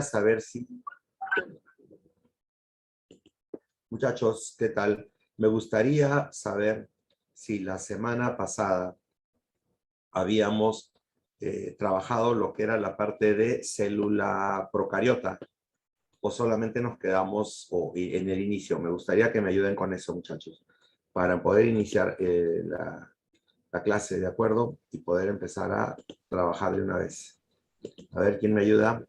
saber si... Muchachos, ¿qué tal? Me gustaría saber si la semana pasada habíamos trabajado lo que era la parte de célula procariota o solamente nos quedamos en el inicio. Me gustaría que me ayuden con eso, muchachos, para poder iniciar la clase, ¿de acuerdo? Y poder empezar a trabajar de una vez. A ver, ¿quién me ayuda?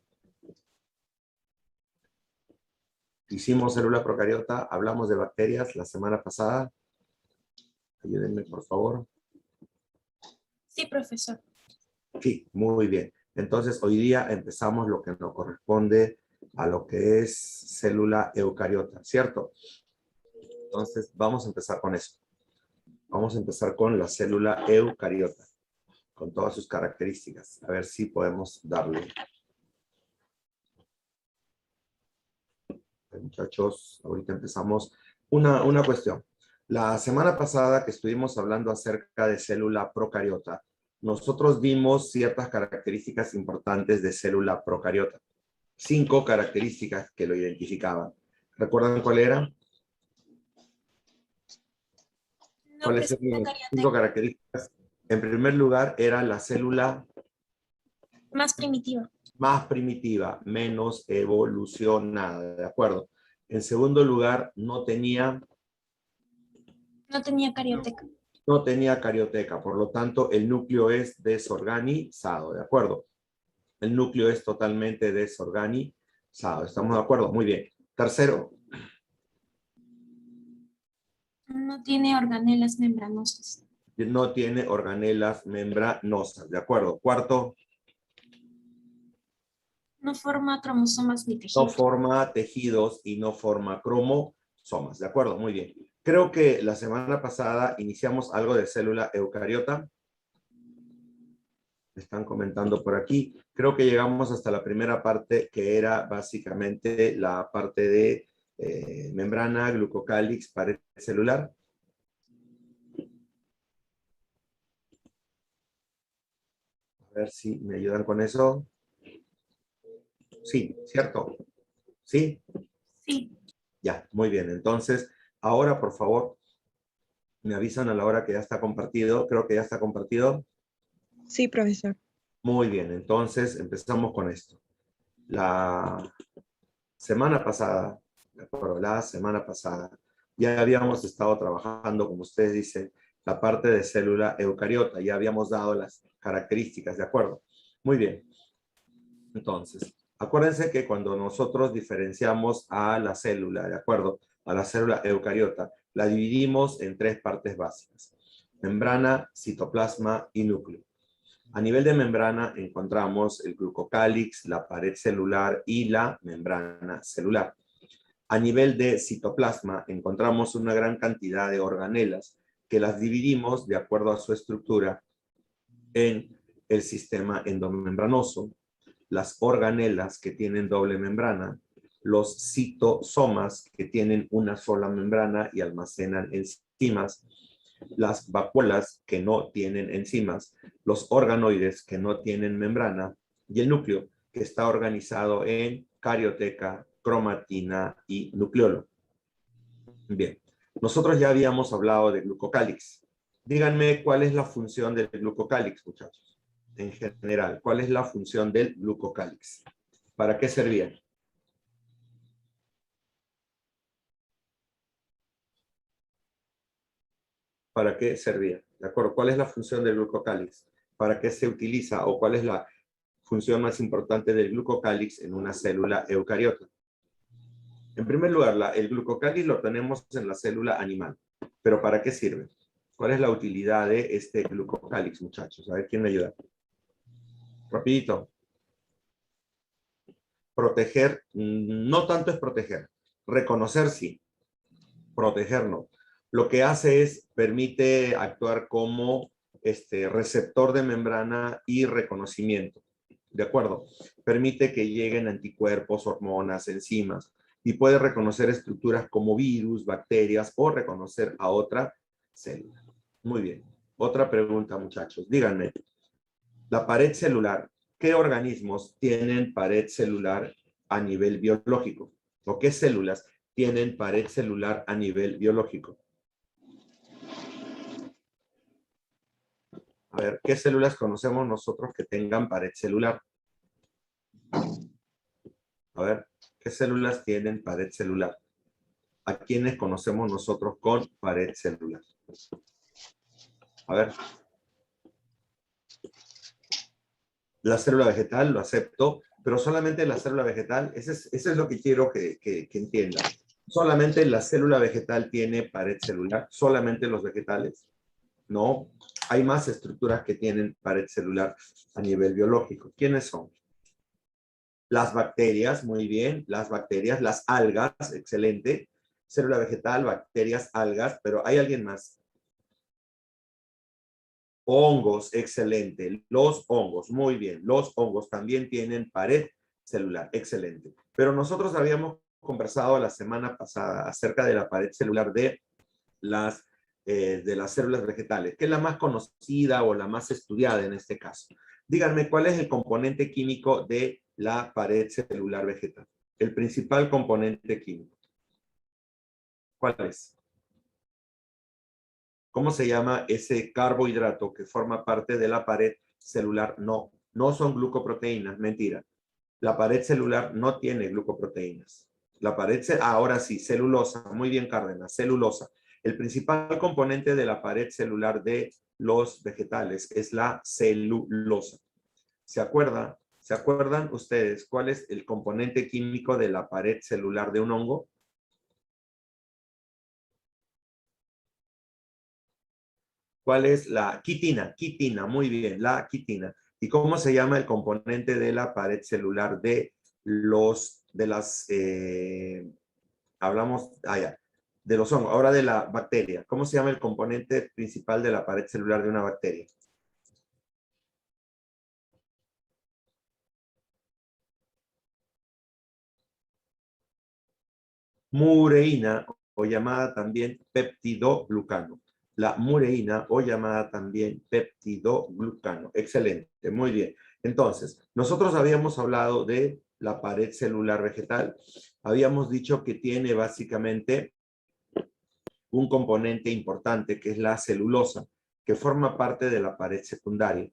Hicimos célula procariota, hablamos de bacterias la semana pasada. Ayúdenme, por favor. Sí, profesor. Sí, muy bien. Entonces, hoy día empezamos lo que nos corresponde a lo que es célula eucariota, ¿cierto? Entonces, vamos a empezar con eso. Vamos a empezar con la célula eucariota, con todas sus características. A ver si podemos darle. Muchachos, ahorita empezamos. Una cuestión. La semana pasada que estuvimos hablando acerca de célula procariota, nosotros vimos ciertas características importantes de célula procariota. 5 características que lo identificaban. ¿Recuerdan cuál era? No, ¿Cuáles eran las 5 características? En primer lugar, era la célula más primitiva. más primitiva, menos evolucionada, ¿de acuerdo? En segundo lugar, no tenía carioteca. No tenía carioteca, por lo tanto, el núcleo es desorganizado, ¿de acuerdo? El núcleo es totalmente desorganizado, ¿estamos de acuerdo? Muy bien. Tercero. No tiene organelas membranosas. No tiene organelas membranosas, ¿de acuerdo? Cuarto. No forma cromosomas ni No tejidos. forma tejidos y no forma cromosomas, ¿de acuerdo? Muy bien. Creo que la semana pasada iniciamos algo de célula eucariota. Están comentando por aquí. Creo que llegamos hasta la primera parte, que era básicamente la parte de membrana, glucocálix, pared celular. A ver si me ayudan con eso. Sí, ¿cierto? ¿Sí? Sí. Ya, muy bien. Entonces, ahora, por favor, me avisan a la hora que ya está compartido. Creo que ya está compartido. Sí, profesor. Muy bien, entonces empezamos con esto. La semana pasada, ¿de acuerdo? La semana pasada, ya habíamos estado trabajando, como ustedes dicen, la parte de célula eucariota. Ya habíamos dado las características, ¿de acuerdo? Muy bien. Entonces, acuérdense que cuando nosotros diferenciamos a la célula, ¿de acuerdo? A la célula eucariota, la dividimos en 3 partes básicas: membrana, citoplasma y núcleo. A nivel de membrana encontramos el glucocálix, la pared celular y la membrana celular. A nivel de citoplasma encontramos una gran cantidad de organelas que las dividimos de acuerdo a su estructura en el sistema endomembranoso, las organelas que tienen doble membrana, los citosomas que tienen una sola membrana y almacenan enzimas, las vacuolas que no tienen enzimas, los organoides que no tienen membrana y el núcleo que está organizado en carioteca, cromatina y nucleolo. Bien, nosotros ya habíamos hablado de glucocálix. Díganme cuál es la función del glucocálix, muchachos. En general, ¿cuál es la función del glucocálix? ¿Para qué servía? ¿Para qué servía? ¿De acuerdo? ¿Cuál es la función del glucocálix? ¿Para qué se utiliza o cuál es la función más importante del glucocálix en una célula eucariota? En primer lugar, el glucocálix lo tenemos en la célula animal. ¿Pero para qué sirve? ¿Cuál es la utilidad de este glucocálix, muchachos? A ver, ¿quién me ayuda? Rapidito. Proteger, no tanto es proteger. Reconocer, sí. Proteger, no. Lo que hace es, permite actuar como receptor de membrana y reconocimiento. ¿De acuerdo? Permite que lleguen anticuerpos, hormonas, enzimas, y puede reconocer estructuras como virus, bacterias, o reconocer a otra célula. Muy bien. Otra pregunta, muchachos. Díganme, la pared celular, ¿qué organismos tienen pared celular a nivel biológico? ¿O qué células tienen pared celular a nivel biológico? A ver, ¿qué células conocemos nosotros que tengan pared celular? A ver, ¿qué células tienen pared celular? ¿A quiénes conocemos nosotros con pared celular? A ver. La célula vegetal, lo acepto, pero solamente la célula vegetal, eso es lo que quiero que entiendan. Solamente la célula vegetal tiene pared celular, solamente los vegetales. No, hay más estructuras que tienen pared celular a nivel biológico. ¿Quiénes son? Las bacterias, muy bien, las bacterias, las algas, excelente. Célula vegetal, bacterias, algas, pero hay alguien más. Hongos, excelente. Los hongos, muy bien. Los hongos también tienen pared celular, excelente. Pero nosotros habíamos conversado la semana pasada acerca de la pared celular de las células vegetales, que es la más conocida o la más estudiada en este caso. Díganme, ¿cuál es el componente químico de la pared celular vegetal? El principal componente químico. ¿Cuál es? ¿Cómo se llama ese carbohidrato que forma parte de la pared celular? No, no son glucoproteínas, mentira. La pared celular no tiene glucoproteínas. La pared, ahora sí, celulosa, muy bien Cárdenas, celulosa. El principal componente de la pared celular de los vegetales es la celulosa. ¿Se acuerdan? ¿Se acuerdan ustedes cuál es el componente químico de la pared celular de un hongo? ¿Cuál es la quitina? Quitina, muy bien, la quitina. ¿Y cómo se llama el componente de la pared celular de de los hongos, ahora de la bacteria? ¿Cómo se llama el componente principal de la pared celular de una bacteria? Mureína, o llamada también peptidoglucano. La mureína, o llamada también peptidoglucano. Excelente, muy bien. Entonces, nosotros habíamos hablado de la pared celular vegetal. Habíamos dicho que tiene básicamente un componente importante que es la celulosa, que forma parte de la pared secundaria.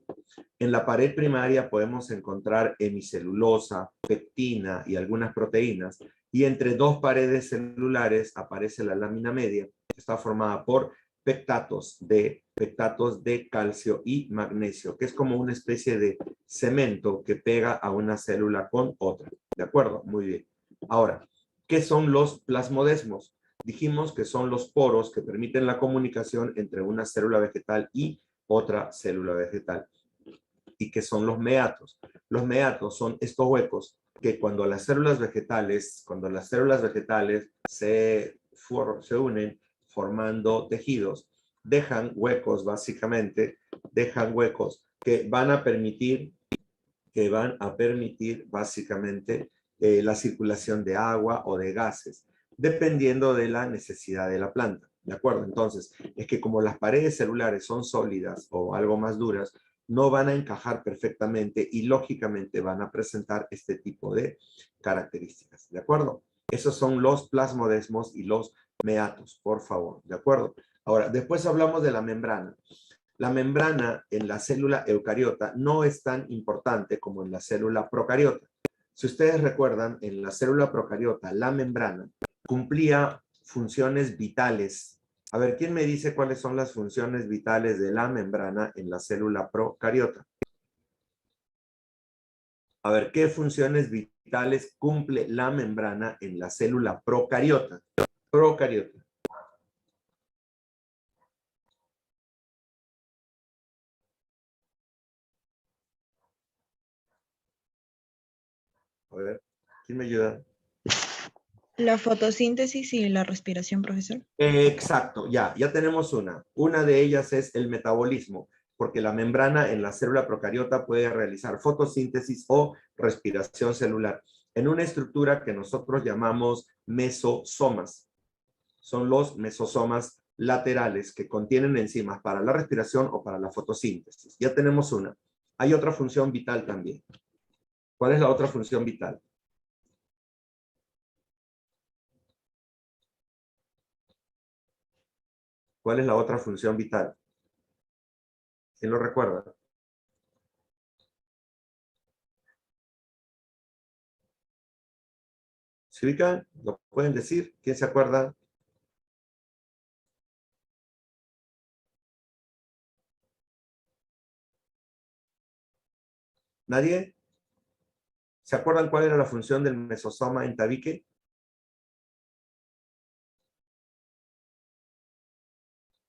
En la pared primaria podemos encontrar hemicelulosa, pectina y algunas proteínas, y entre dos paredes celulares aparece la lámina media, que está formada por pectatos de calcio y magnesio, que es como una especie de cemento que pega a una célula con otra. ¿De acuerdo? Muy bien. Ahora, ¿qué son los plasmodesmos? Dijimos que son los poros que permiten la comunicación entre una célula vegetal y otra célula vegetal. ¿Y qué son los meatos? Los meatos son estos huecos que cuando las células vegetales se unen formando tejidos, dejan huecos básicamente, dejan huecos que van a permitir básicamente la circulación de agua o de gases, dependiendo de la necesidad de la planta. ¿De acuerdo? Entonces, es que como las paredes celulares son sólidas o algo más duras, no van a encajar perfectamente y lógicamente van a presentar este tipo de características. ¿De acuerdo? Esos son los plasmodesmos y los meatos, por favor. ¿De acuerdo? Ahora, después hablamos de la membrana. La membrana en la célula eucariota no es tan importante como en la célula procariota. Si ustedes recuerdan, en la célula procariota, la membrana cumplía funciones vitales. A ver, ¿quién me dice cuáles son las funciones vitales de la membrana en la célula procariota? A ver, ¿qué funciones vitales cumple la membrana en la célula procariota? Procariota. A ver, ¿quién me ayuda? La fotosíntesis y la respiración, profesor. Exacto, ya tenemos una. Una de ellas es el metabolismo, porque la membrana en la célula procariota puede realizar fotosíntesis o respiración celular en una estructura que nosotros llamamos mesosomas. Son los mesosomas laterales que contienen enzimas para la respiración o para la fotosíntesis. Ya tenemos una. Hay otra función vital también. ¿Cuál es la otra función vital? ¿Cuál es la otra función vital? ¿Quién lo recuerda? ¿Se ubican? ¿Lo pueden decir? ¿Quién se acuerda? ¿Nadie? ¿Se acuerdan cuál era la función del mesosoma en tabique?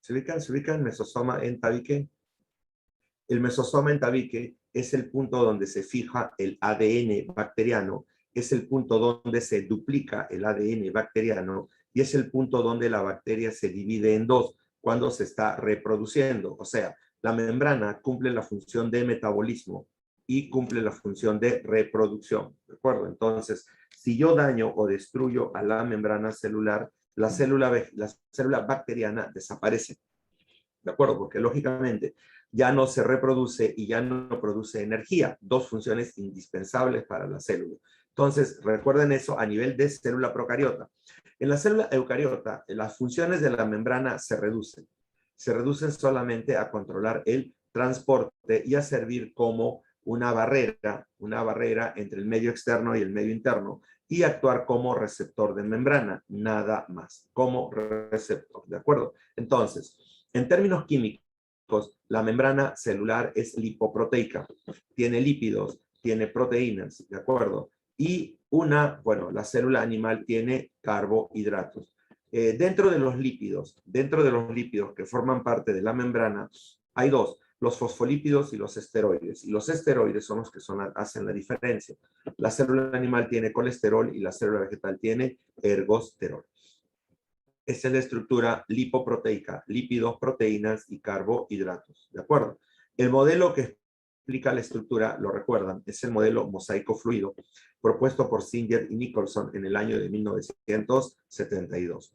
¿Se ubican? ¿Se ubican? Mesosoma en tabique. El mesosoma en tabique es el punto donde se fija el ADN bacteriano, es el punto donde se duplica el ADN bacteriano y es el punto donde la bacteria se divide en dos cuando se está reproduciendo. O sea, la membrana cumple la función de metabolismo y cumple la función de reproducción. ¿De acuerdo? Entonces, si yo daño o destruyo a la membrana celular, la célula bacteriana desaparece. ¿De acuerdo? Porque lógicamente ya no se reproduce y ya no produce energía, dos funciones indispensables para la célula. Entonces, recuerden eso a nivel de célula procariota. En la célula eucariota, las funciones de la membrana se reducen solamente a controlar el transporte y a servir como una barrera entre el medio externo y el medio interno, y actuar como receptor de membrana, nada más, como receptor, ¿de acuerdo? Entonces, en términos químicos, la membrana celular es lipoproteica, tiene lípidos, tiene proteínas, ¿de acuerdo? Y la célula animal tiene carbohidratos. Dentro de los lípidos que forman parte de la membrana, hay dos, los fosfolípidos y los esteroides. Y los esteroides son los que hacen la diferencia. La célula animal tiene colesterol y la célula vegetal tiene ergosterol. Esa es la estructura lipoproteica, lípidos, proteínas y carbohidratos. ¿De acuerdo? El modelo que explica la estructura, lo recuerdan, es el modelo mosaico fluido, propuesto por Singer y Nicholson en el año de 1972.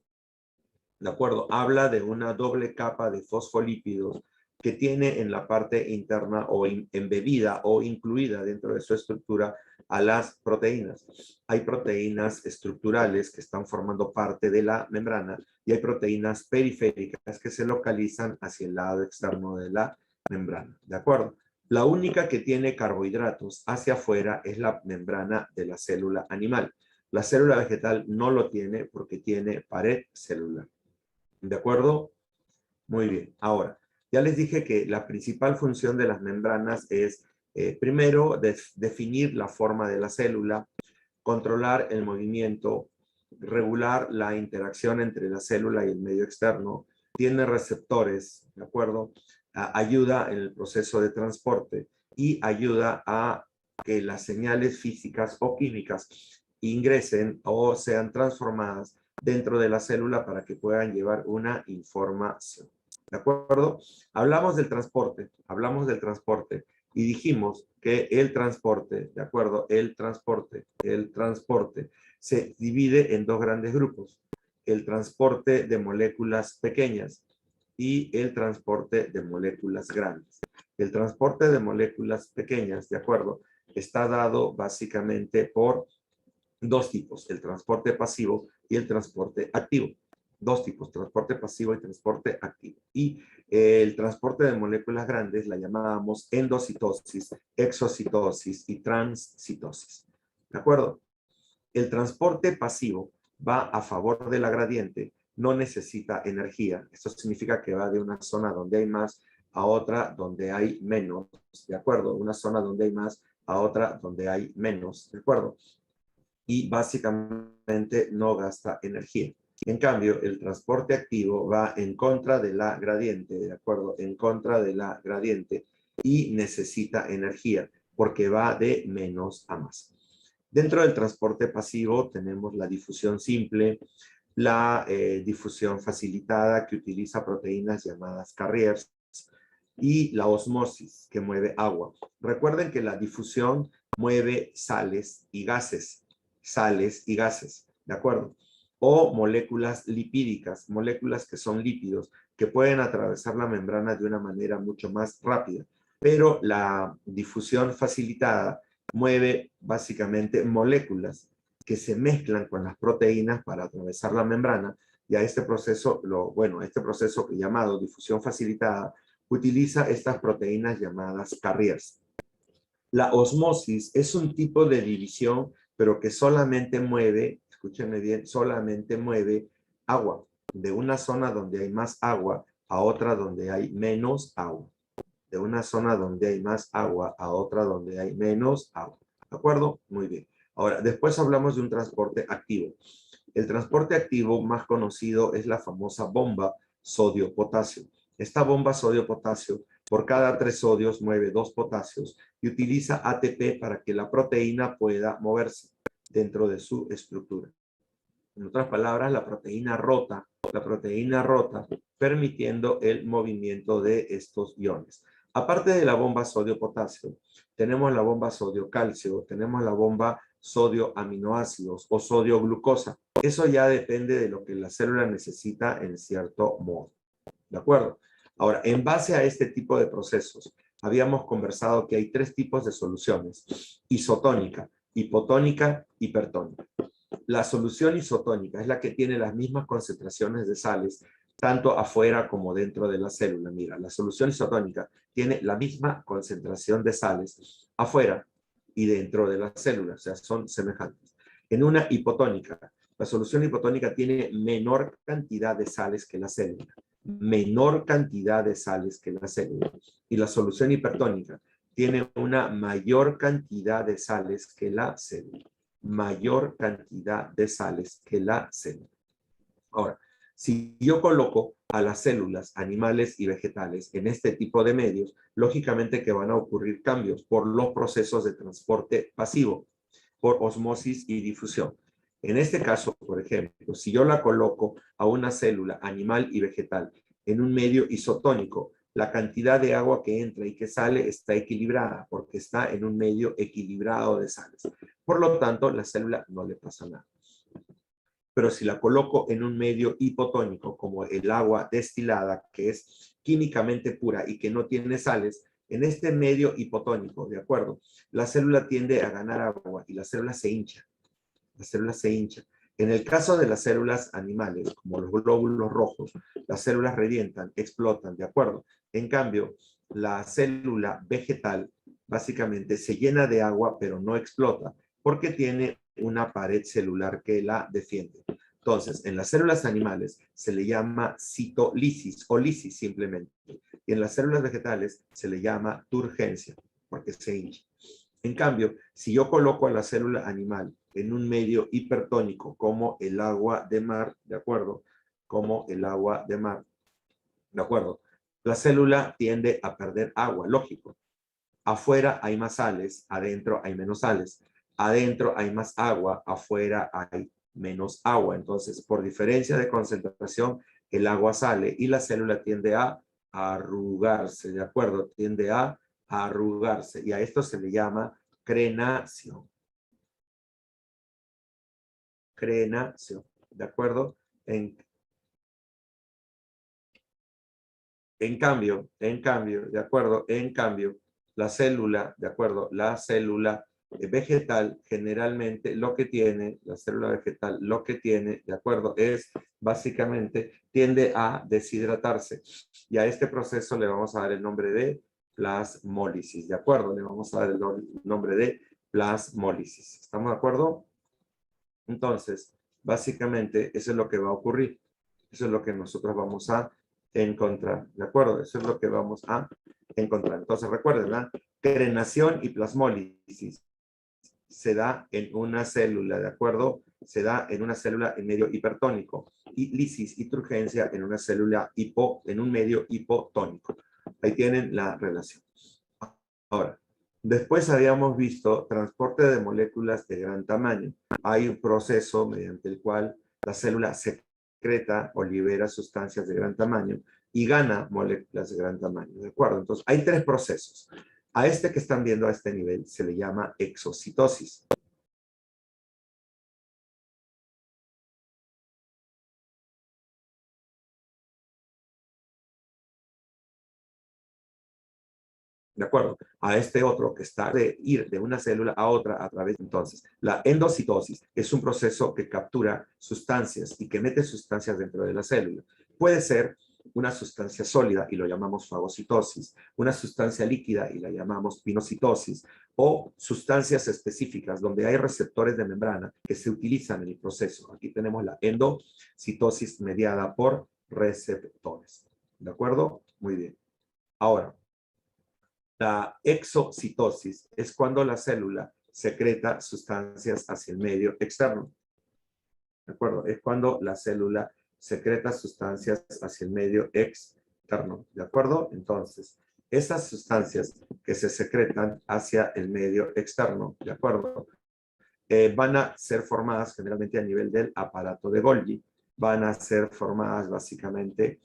¿De acuerdo? Habla de una doble capa de fosfolípidos que tiene en la parte interna o embebida o incluida dentro de su estructura a las proteínas. Hay proteínas estructurales que están formando parte de la membrana y hay proteínas periféricas que se localizan hacia el lado externo de la membrana. ¿De acuerdo? La única que tiene carbohidratos hacia afuera es la membrana de la célula animal. La célula vegetal no lo tiene porque tiene pared celular. ¿De acuerdo? Muy bien. Ahora, ya les dije que la principal función de las membranas es, primero, definir la forma de la célula, controlar el movimiento, regular la interacción entre la célula y el medio externo, tiene receptores, ¿de acuerdo? Ayuda en el proceso de transporte y ayuda a que las señales físicas o químicas ingresen o sean transformadas dentro de la célula para que puedan llevar una información. ¿De acuerdo? Hablamos del transporte y dijimos que el transporte, ¿de acuerdo? El transporte se divide en dos grandes grupos. El transporte de moléculas pequeñas y el transporte de moléculas grandes. El transporte de moléculas pequeñas, ¿de acuerdo? Está dado básicamente por dos tipos, el transporte pasivo y el transporte activo. Dos tipos, transporte pasivo y transporte activo. Y el transporte de moléculas grandes la llamábamos endocitosis, exocitosis y transcitosis. ¿De acuerdo? El transporte pasivo va a favor de la gradiente, no necesita energía. Esto significa que va de una zona donde hay más a otra donde hay menos. ¿De acuerdo? Una zona donde hay más a otra donde hay menos. ¿De acuerdo? Y básicamente no gasta energía. En cambio, el transporte activo va en contra de la gradiente, ¿de acuerdo? En contra de la gradiente y necesita energía porque va de menos a más. Dentro del transporte pasivo tenemos la difusión simple, la difusión facilitada que utiliza proteínas llamadas carriers y la osmosis que mueve agua. Recuerden que la difusión mueve sales y gases, ¿de acuerdo? O moléculas lipídicas, moléculas que son lípidos, que pueden atravesar la membrana de una manera mucho más rápida. Pero la difusión facilitada mueve básicamente moléculas que se mezclan con las proteínas para atravesar la membrana Y a este proceso, este proceso llamado difusión facilitada, utiliza estas proteínas llamadas carriers. La osmosis es un tipo de división, pero que solamente mueve, escúchenme bien, solamente mueve agua de una zona donde hay más agua a otra donde hay menos agua. De una zona donde hay más agua a otra donde hay menos agua. ¿De acuerdo? Muy bien. Ahora, después hablamos de un transporte activo. El transporte activo más conocido es la famosa bomba sodio-potasio. Esta bomba sodio-potasio, por cada 3 sodios mueve 2 potasios y utiliza ATP para que la proteína pueda moverse dentro de su estructura. En otras palabras, la proteína rota, permitiendo el movimiento de estos iones. Aparte de la bomba sodio-potasio, tenemos la bomba sodio-calcio, tenemos la bomba sodio-aminoácidos o sodio-glucosa. Eso ya depende de lo que la célula necesita en cierto modo. ¿De acuerdo? Ahora, en base a este tipo de procesos, habíamos conversado que hay 3 tipos de soluciones: isotónica, hipotónica, hipertónica. La solución isotónica es la que tiene las mismas concentraciones de sales tanto afuera como dentro de la célula. Mira, la solución isotónica tiene la misma concentración de sales afuera y dentro de la célula, o sea, son semejantes. En una hipotónica, la solución hipotónica tiene menor cantidad de sales que la célula, menor cantidad de sales que la célula. Y la solución hipertónica tiene una mayor cantidad de sales que la célula, mayor cantidad de sales que la célula. Ahora, si yo coloco a las células animales y vegetales en este tipo de medios, lógicamente que van a ocurrir cambios por los procesos de transporte pasivo, por osmosis y difusión. En este caso, por ejemplo, si yo la coloco a una célula animal y vegetal en un medio isotónico, la cantidad de agua que entra y que sale está equilibrada porque está en un medio equilibrado de sales. Por lo tanto, la célula no le pasa nada. Pero si la coloco en un medio hipotónico, como el agua destilada, que es químicamente pura y que no tiene sales, en este medio hipotónico, ¿de acuerdo? La célula tiende a ganar agua y la célula se hincha. La célula se hincha. En el caso de las células animales, como los glóbulos rojos, las células revientan, explotan, ¿de acuerdo? En cambio, la célula vegetal básicamente se llena de agua, pero no explota, porque tiene una pared celular que la defiende. Entonces, en las células animales se le llama citolisis o lisis simplemente. Y en las células vegetales se le llama turgencia, porque se hincha. En cambio, si yo coloco a la célula animal en un medio hipertónico como el agua de mar, ¿de acuerdo? Como el agua de mar, ¿de acuerdo? La célula tiende a perder agua, lógico. Afuera hay más sales, adentro hay menos sales. Adentro hay más agua, afuera hay menos agua. Entonces, por diferencia de concentración, el agua sale y la célula tiende a arrugarse, ¿de acuerdo? Tiende a arrugarse. Y a esto se le llama crenación. Crenación, ¿de acuerdo? En cambio, ¿de acuerdo? En cambio, la célula, ¿de acuerdo? La célula vegetal generalmente lo que tiene, la célula vegetal lo que tiene, ¿de acuerdo? Es básicamente tiende a deshidratarse. Y a este proceso le vamos a dar el nombre de plasmólisis, ¿de acuerdo? Le vamos a dar el nombre de plasmólisis. ¿Estamos de acuerdo? Entonces, básicamente, eso es lo que va a ocurrir. Eso es lo que nosotros vamos a encontrar, ¿de acuerdo? Eso es lo que vamos a encontrar. Entonces, recuerden, ¿no? Crenación y plasmólisis se da en una célula, ¿de acuerdo? Se da en una célula en medio hipertónico. Y lisis y turgencia en una célula en un medio hipotónico. Ahí tienen la relación. Ahora, después habíamos visto transporte de moléculas de gran tamaño. Hay un proceso mediante el cual la célula secreta o libera sustancias de gran tamaño y gana moléculas de gran tamaño, ¿de acuerdo? Entonces, hay 3 procesos. A este que están viendo a este nivel se le llama exocitosis. ¿de acuerdo? A este otro que está de ir de una célula a otra a través. Entonces, la endocitosis es un proceso que captura sustancias y que mete sustancias dentro de la célula. Puede ser una sustancia sólida y lo llamamos fagocitosis, una sustancia líquida y la llamamos pinocitosis, o sustancias específicas donde hay receptores de membrana que se utilizan en el proceso. Aquí tenemos la endocitosis mediada por receptores. ¿De acuerdo? Muy bien. Ahora, la exocitosis es cuando la célula secreta sustancias hacia el medio externo. ¿De acuerdo? Es cuando la célula secreta sustancias hacia el medio externo. ¿De acuerdo? Entonces, esas sustancias que se secretan hacia el medio externo, ¿de acuerdo? Van a ser formadas generalmente a nivel del aparato de Golgi. Van a ser formadas básicamente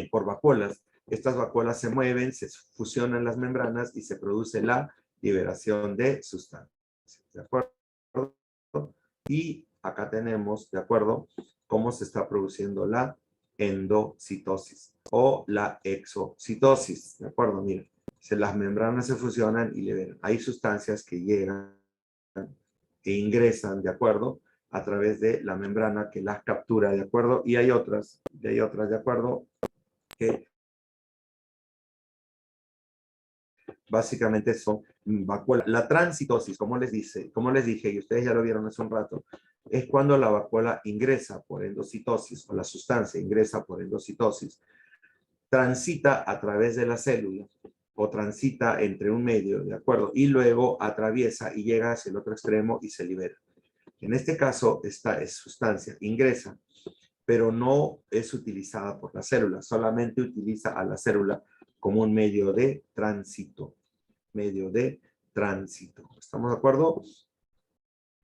por vacuolas. Estas vacuolas se mueven, se fusionan las membranas y se produce la liberación de sustancias. ¿De acuerdo? Y acá tenemos, ¿de acuerdo?, cómo se está produciendo la endocitosis o la exocitosis. ¿De acuerdo? Miren, las membranas se fusionan y liberan. Hay sustancias que llegan e ingresan, ¿de acuerdo?, a través de la membrana que las captura, ¿de acuerdo? Y hay otras, ¿de acuerdo?, que básicamente son vacuolas. La transitosis, como les dije, y ustedes ya lo vieron hace un rato, es cuando la vacuola ingresa por endocitosis, o la sustancia ingresa por endocitosis, transita a través de la célula, o transita entre un medio, ¿de acuerdo? Y luego atraviesa y llega hacia el otro extremo y se libera. En este caso, esta sustancia ingresa, pero no es utilizada por la célula, solamente utiliza a la célula como un medio de tránsito. Medio de tránsito. ¿Estamos de acuerdo?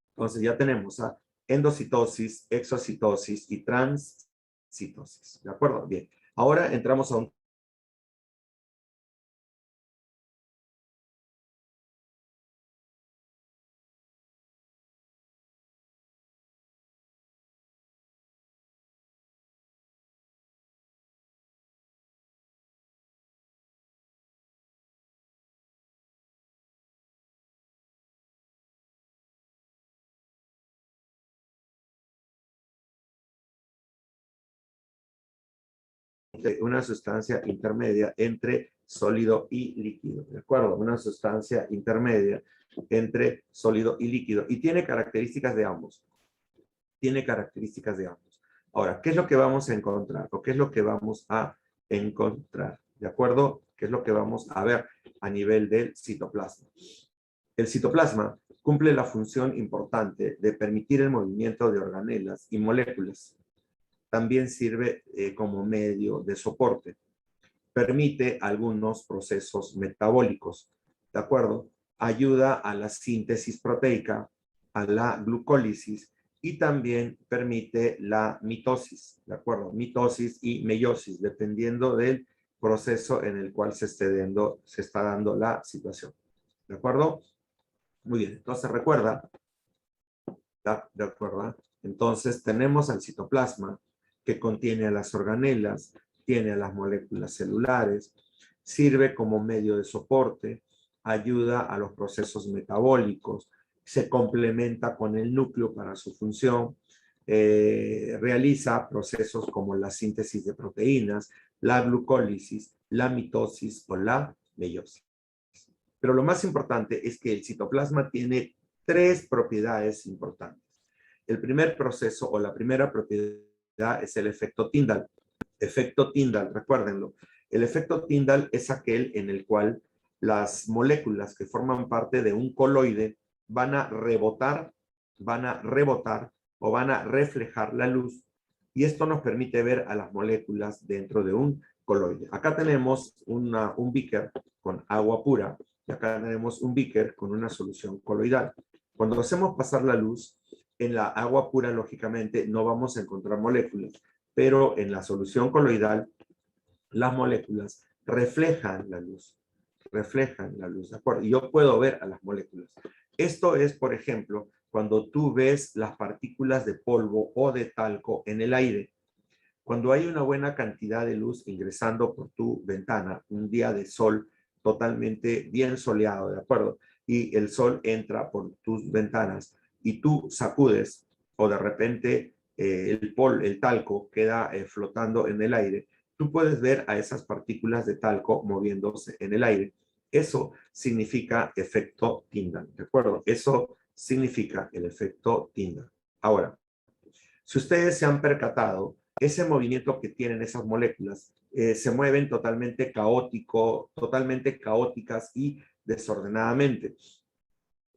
Entonces ya tenemos a endocitosis, exocitosis y transcitosis. ¿De acuerdo? Bien. Ahora entramos a un una sustancia intermedia entre sólido y líquido, ¿de acuerdo? Una sustancia intermedia entre sólido y líquido. Y tiene características de ambos. Tiene características de ambos. Ahora, ¿qué es lo que vamos a encontrar? ¿O qué es lo que vamos a encontrar? ¿De acuerdo? ¿Qué es lo que vamos a ver a nivel del citoplasma? El citoplasma cumple la función importante de permitir el movimiento de organelas y moléculas. También sirve como medio de soporte. Permite algunos procesos metabólicos, ¿de acuerdo? Ayuda a la síntesis proteica, a la glucólisis y también permite la mitosis, ¿de acuerdo? Mitosis y meiosis, dependiendo del proceso en el cual se está dando la situación, ¿de acuerdo? Muy bien, entonces recuerda, ¿de acuerdo? Entonces tenemos al citoplasma, que contiene a las organelas, tiene a las moléculas celulares, sirve como medio de soporte, ayuda a los procesos metabólicos, se complementa con el núcleo para su función, realiza procesos como la síntesis de proteínas, la glucólisis, la mitosis o la meiosis. Pero lo más importante es que el citoplasma tiene tres propiedades importantes. El primer proceso o la primera propiedad es el efecto Tyndall. Efecto Tyndall, recuérdenlo. El efecto Tyndall es aquel en el cual las moléculas que forman parte de un coloide van a rebotar o van a reflejar la luz. Y esto nos permite ver a las moléculas dentro de un coloide. Acá tenemos un beaker con agua pura y acá tenemos un beaker con una solución coloidal. Cuando hacemos pasar la luz, en la agua pura, lógicamente, no vamos a encontrar moléculas, pero en la solución coloidal, las moléculas reflejan la luz, ¿de acuerdo? Y yo puedo ver a las moléculas. Esto es, por ejemplo, cuando tú ves las partículas de polvo o de talco en el aire. Cuando hay una buena cantidad de luz ingresando por tu ventana, un día de sol totalmente bien soleado, ¿de acuerdo? Y el sol entra por tus ventanas y tú sacudes o de repente el talco queda flotando en el aire, tú puedes ver a esas partículas de talco moviéndose en el aire. Eso significa efecto Tyndall, ¿de acuerdo? Eso significa el efecto Tyndall. Ahora, si ustedes se han percatado, ese movimiento que tienen esas moléculas se mueven totalmente caóticas y desordenadamente.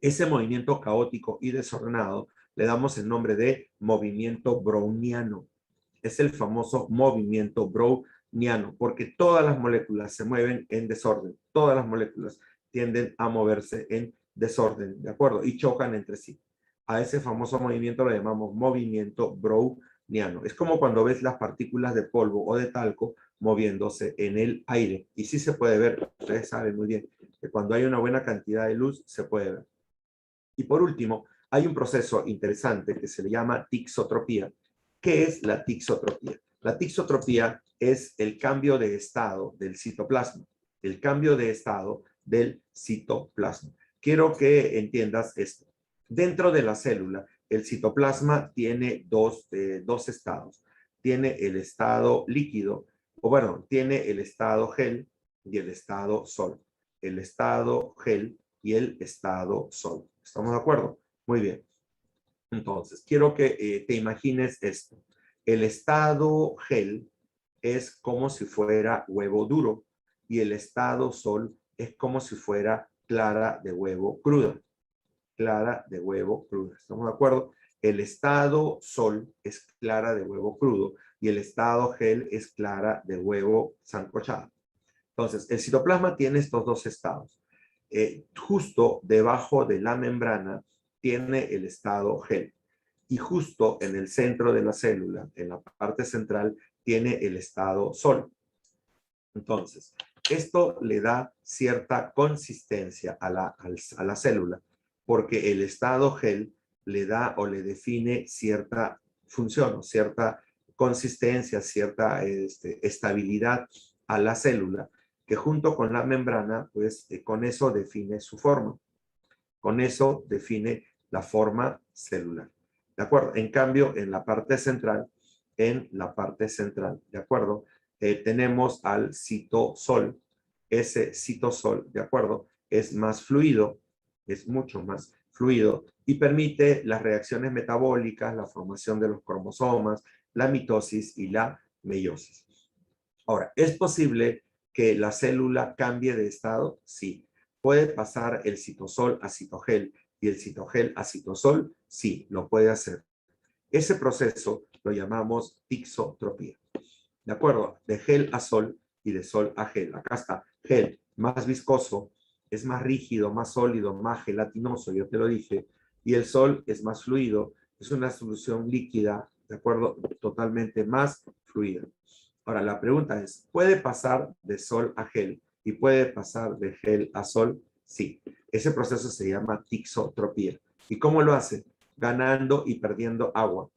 Ese movimiento caótico y desordenado le damos el nombre de movimiento browniano. Es el famoso movimiento browniano, porque todas las moléculas se mueven en desorden. Todas las moléculas tienden a moverse en desorden, ¿de acuerdo? Y chocan entre sí. A ese famoso movimiento lo llamamos movimiento browniano. Es como cuando ves las partículas de polvo o de talco moviéndose en el aire. Y sí se puede ver, ustedes saben muy bien, que cuando hay una buena cantidad de luz se puede ver. Y por último, hay un proceso interesante que se le llama tixotropía. ¿Qué es la tixotropía? La tixotropía es el cambio de estado del citoplasma. El cambio de estado del citoplasma. Quiero que entiendas esto. Dentro de la célula, el citoplasma tiene dos estados. Tiene el estado líquido, o bueno, tiene el estado gel y el estado sólido. El estado gel y el estado sólido. ¿Estamos de acuerdo? Muy bien. Entonces, quiero que te imagines esto. El estado gel es como si fuera huevo duro y el estado sol es como si fuera clara de huevo cruda. Clara de huevo cruda. ¿Estamos de acuerdo? El estado sol es clara de huevo crudo y el estado gel es clara de huevo sancochado. Entonces, el citoplasma tiene estos dos estados. Justo debajo de la membrana tiene el estado gel. Y justo en el centro de la célula, en la parte central, tiene el estado sol. Entonces, esto le da cierta consistencia a la célula, porque el estado gel le da o le define cierta función, o cierta consistencia, cierta estabilidad a la célula, que junto con la membrana, pues con eso define su forma. Con eso define la forma celular. ¿De acuerdo? En cambio, en la parte central, ¿de acuerdo? Tenemos al citosol. Ese citosol, ¿de acuerdo? Es más fluido, es mucho más fluido y permite las reacciones metabólicas, la formación de los cromosomas, la mitosis y la meiosis. Ahora, ¿es posible que la célula cambie de estado? Sí. ¿Puede pasar el citosol a citogel y el citogel a citosol? Sí, lo puede hacer. Ese proceso lo llamamos tixotropía. ¿De acuerdo? De gel a sol y de sol a gel. Acá está, gel más viscoso, es más rígido, más sólido, más gelatinoso, yo te lo dije, y el sol es más fluido, es una solución líquida, ¿de acuerdo? Totalmente más fluida. Ahora, la pregunta es, ¿puede pasar de sol a gel y puede pasar de gel a sol? Sí. Ese proceso se llama tixotropía. ¿Y cómo lo hace? Ganando y perdiendo agua.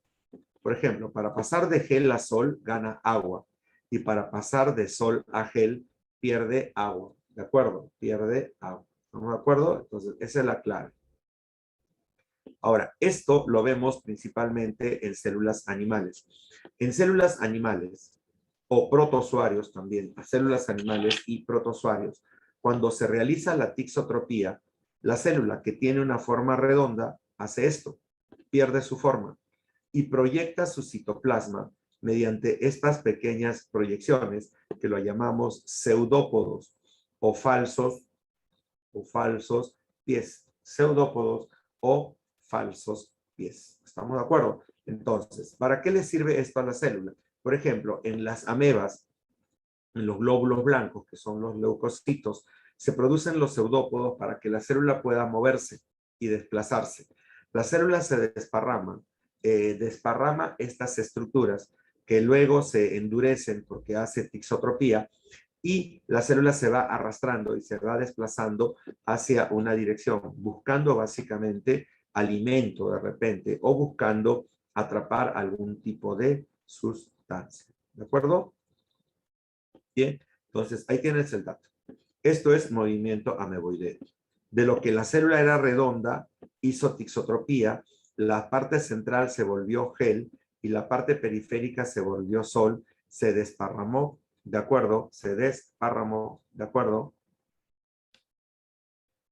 Por ejemplo, para pasar de gel a sol, gana agua. Y para pasar de sol a gel, pierde agua. ¿De acuerdo? Pierde agua. ¿Estamos de acuerdo? Entonces, esa es la clave. Ahora, esto lo vemos principalmente en células animales. En células animales, o protozoarios también, células animales y protozoarios, cuando se realiza la tixotropía, la célula que tiene una forma redonda hace esto, pierde su forma y proyecta su citoplasma mediante estas pequeñas proyecciones que lo llamamos pseudópodos o falsos pies. Pseudópodos o falsos pies. ¿Estamos de acuerdo? Entonces, ¿para qué le sirve esto a la célula? Por ejemplo, en las amebas, en los glóbulos blancos, que son los leucocitos, se producen los pseudópodos para que la célula pueda moverse y desplazarse. La célula se desparrama estas estructuras que luego se endurecen porque hace tixotropía y la célula se va arrastrando y se va desplazando hacia una dirección, buscando básicamente alimento de repente o buscando atrapar algún tipo de sustancia. ¿De acuerdo? Bien, entonces ahí tienes el dato. Esto es movimiento ameboideo. De lo que la célula era redonda, hizo tixotropía, la parte central se volvió gel y la parte periférica se volvió sol, se desparramó, ¿de acuerdo? Se desparramó, ¿de acuerdo?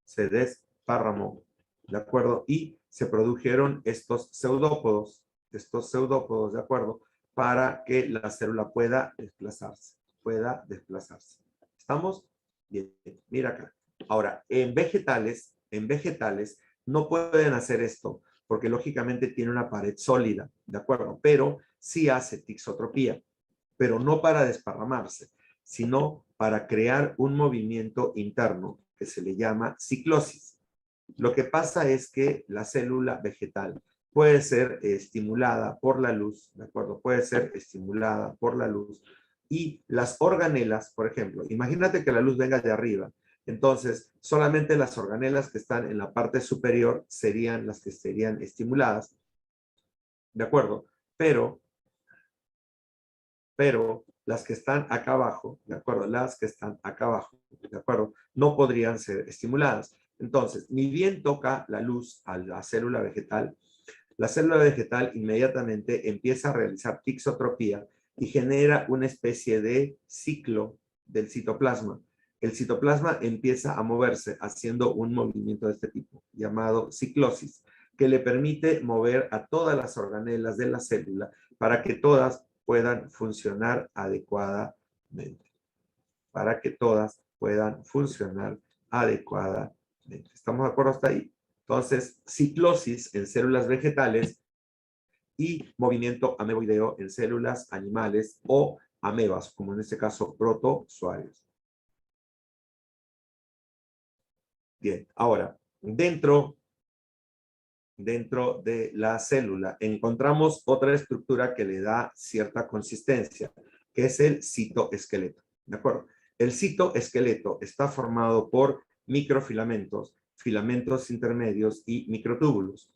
Se desparramó, ¿de acuerdo? Y se produjeron estos pseudópodos, ¿de acuerdo? Para que la célula pueda desplazarse, ¿Estamos? Bien, mira acá. Ahora, en vegetales no pueden hacer esto, porque lógicamente tiene una pared sólida, ¿de acuerdo? Pero sí hace tixotropía, pero no para desparramarse, sino para crear un movimiento interno que se le llama ciclosis. Lo que pasa es que la célula vegetal puede ser estimulada por la luz, ¿de acuerdo? Puede ser estimulada por la luz y las organelas, por ejemplo, imagínate que la luz venga de arriba, entonces solamente las organelas que están en la parte superior serían las que serían estimuladas, ¿de acuerdo? Pero las que están acá abajo, ¿de acuerdo? Las que están acá abajo, ¿de acuerdo? No podrían ser estimuladas. Entonces, ni bien toca la luz a la célula vegetal inmediatamente empieza a realizar tixotropía y genera una especie de ciclo del citoplasma. El citoplasma empieza a moverse haciendo un movimiento de este tipo, llamado ciclosis, que le permite mover a todas las organelas de la célula para que todas puedan funcionar adecuadamente. ¿Estamos de acuerdo hasta ahí? Entonces, ciclosis en células vegetales y movimiento ameboideo en células animales o amebas, como en este caso protozoarios. Bien, ahora, dentro de la célula encontramos otra estructura que le da cierta consistencia, que es el citoesqueleto. ¿De acuerdo? El citoesqueleto está formado por microfilamentos, filamentos intermedios y microtúbulos.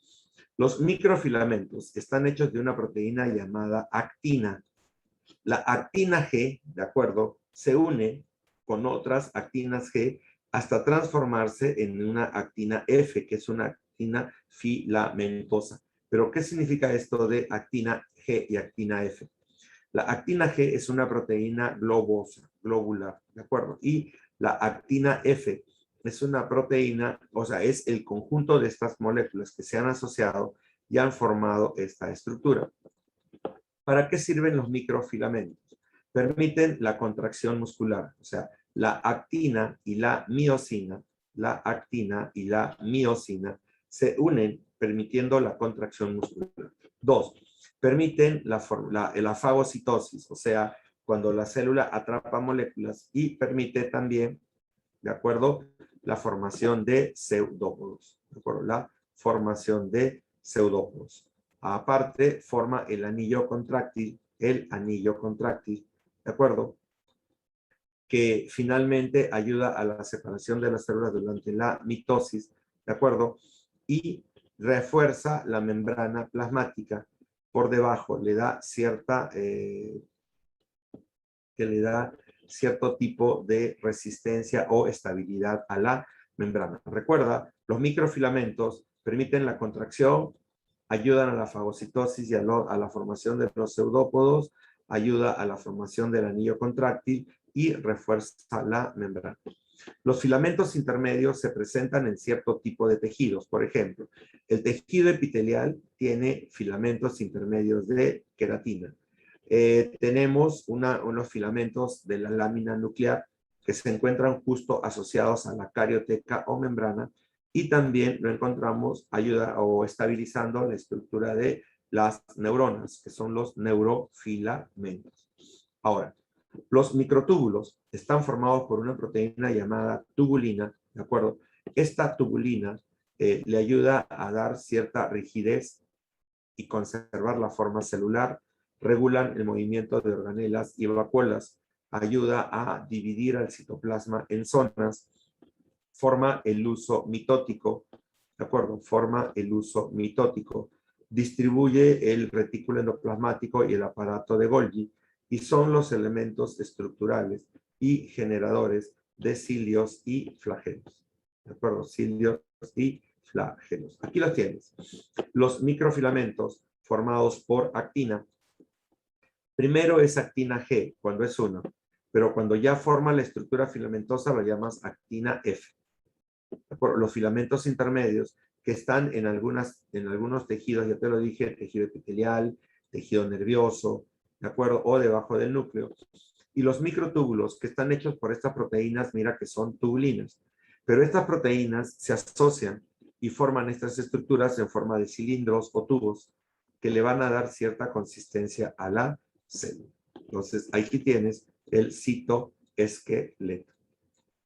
Los microfilamentos están hechos de una proteína llamada actina. La actina G, ¿de acuerdo?, se une con otras actinas G hasta transformarse en una actina F, que es una actina filamentosa. ¿Pero qué significa esto de actina G y actina F? La actina G es una proteína globular, ¿de acuerdo? Y la actina F es una proteína, o sea, es el conjunto de estas moléculas que se han asociado y han formado esta estructura. ¿Para qué sirven los microfilamentos? Permiten la contracción muscular, o sea, la actina y la miosina se unen permitiendo la contracción muscular. 2. Permiten la fagocitosis, o sea, cuando la célula atrapa moléculas y permite también, ¿de acuerdo?, la formación de pseudópodos, ¿de acuerdo? La formación de pseudópodos. Aparte, forma el anillo contráctil, ¿de acuerdo?, que finalmente ayuda a la separación de las células durante la mitosis, ¿de acuerdo? Y refuerza la membrana plasmática por debajo, le da cierto tipo de resistencia o estabilidad a la membrana. Recuerda, los microfilamentos permiten la contracción, ayudan a la fagocitosis y a la formación de los pseudópodos, ayuda a la formación del anillo contráctil y refuerza la membrana. Los filamentos intermedios se presentan en cierto tipo de tejidos. Por ejemplo, el tejido epitelial tiene filamentos intermedios de queratina. Tenemos unos filamentos de la lámina nuclear que se encuentran justo asociados a la carioteca o membrana y también lo encontramos estabilizando la estructura de las neuronas, que son los neurofilamentos. Ahora, los microtúbulos están formados por una proteína llamada tubulina, ¿de acuerdo? Esta tubulina le ayuda a dar cierta rigidez y conservar la forma celular, regulan el movimiento de organelas y vacuolas, ayuda a dividir al citoplasma en zonas, forma el uso mitótico, ¿de acuerdo? Distribuye el retículo endoplasmático y el aparato de Golgi, y son los elementos estructurales y generadores de cilios y flagelos. ¿De acuerdo? Cilios y flagelos. Aquí los tienes. Los microfilamentos formados por actina. Primero es actina G, cuando es 1, pero cuando ya forma la estructura filamentosa lo llamas actina F. Los filamentos intermedios que están en algunos tejidos, ya te lo dije, tejido epitelial, tejido nervioso, ¿de acuerdo? O debajo del núcleo. Y los microtúbulos que están hechos por estas proteínas, mira que son tubulinas. Pero estas proteínas se asocian y forman estas estructuras en forma de cilindros o tubos que le van a dar cierta consistencia a la célula. Entonces, aquí tienes el citoesqueleto.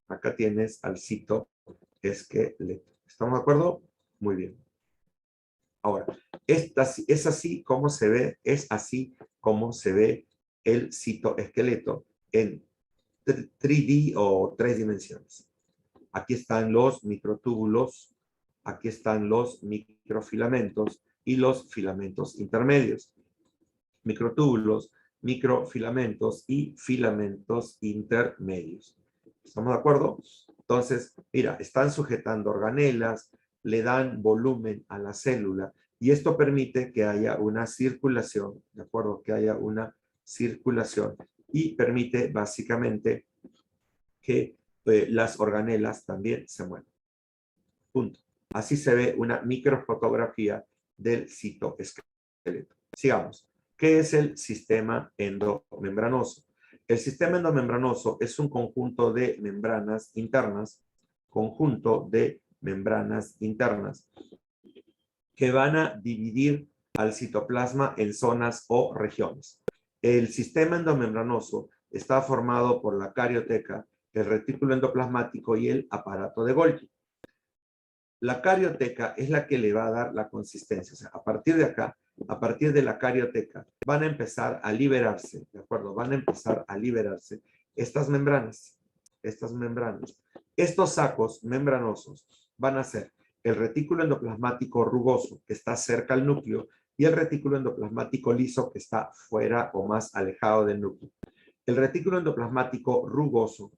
Acá tienes al citoesqueleto. ¿Estamos de acuerdo? Muy bien. Ahora, es así como se ve el citoesqueleto en 3D o 3 dimensiones. Aquí están los microtúbulos, aquí están los microfilamentos y los filamentos intermedios. Microtúbulos, microfilamentos y filamentos intermedios. ¿Estamos de acuerdo? Entonces, mira, están sujetando organelas, le dan volumen a la célula y esto permite que haya una circulación, ¿de acuerdo? Que haya una circulación y permite básicamente que las organelas también se muevan. Punto. Así se ve una microfotografía del citoesqueleto. Sigamos. ¿Qué es el sistema endomembranoso? El sistema endomembranoso es un conjunto de membranas internas, que van a dividir al citoplasma en zonas o regiones. El sistema endomembranoso está formado por la carioteca, el retículo endoplasmático y el aparato de Golgi. La carioteca es la que le va a dar la consistencia. O sea, a partir de acá, a partir de la carioteca, van a empezar a liberarse, ¿de acuerdo? Van a empezar a liberarse estas membranas. Estos sacos membranosos van a ser el retículo endoplasmático rugoso, que está cerca al núcleo, y el retículo endoplasmático liso, que está fuera o más alejado del núcleo. El retículo endoplasmático rugoso,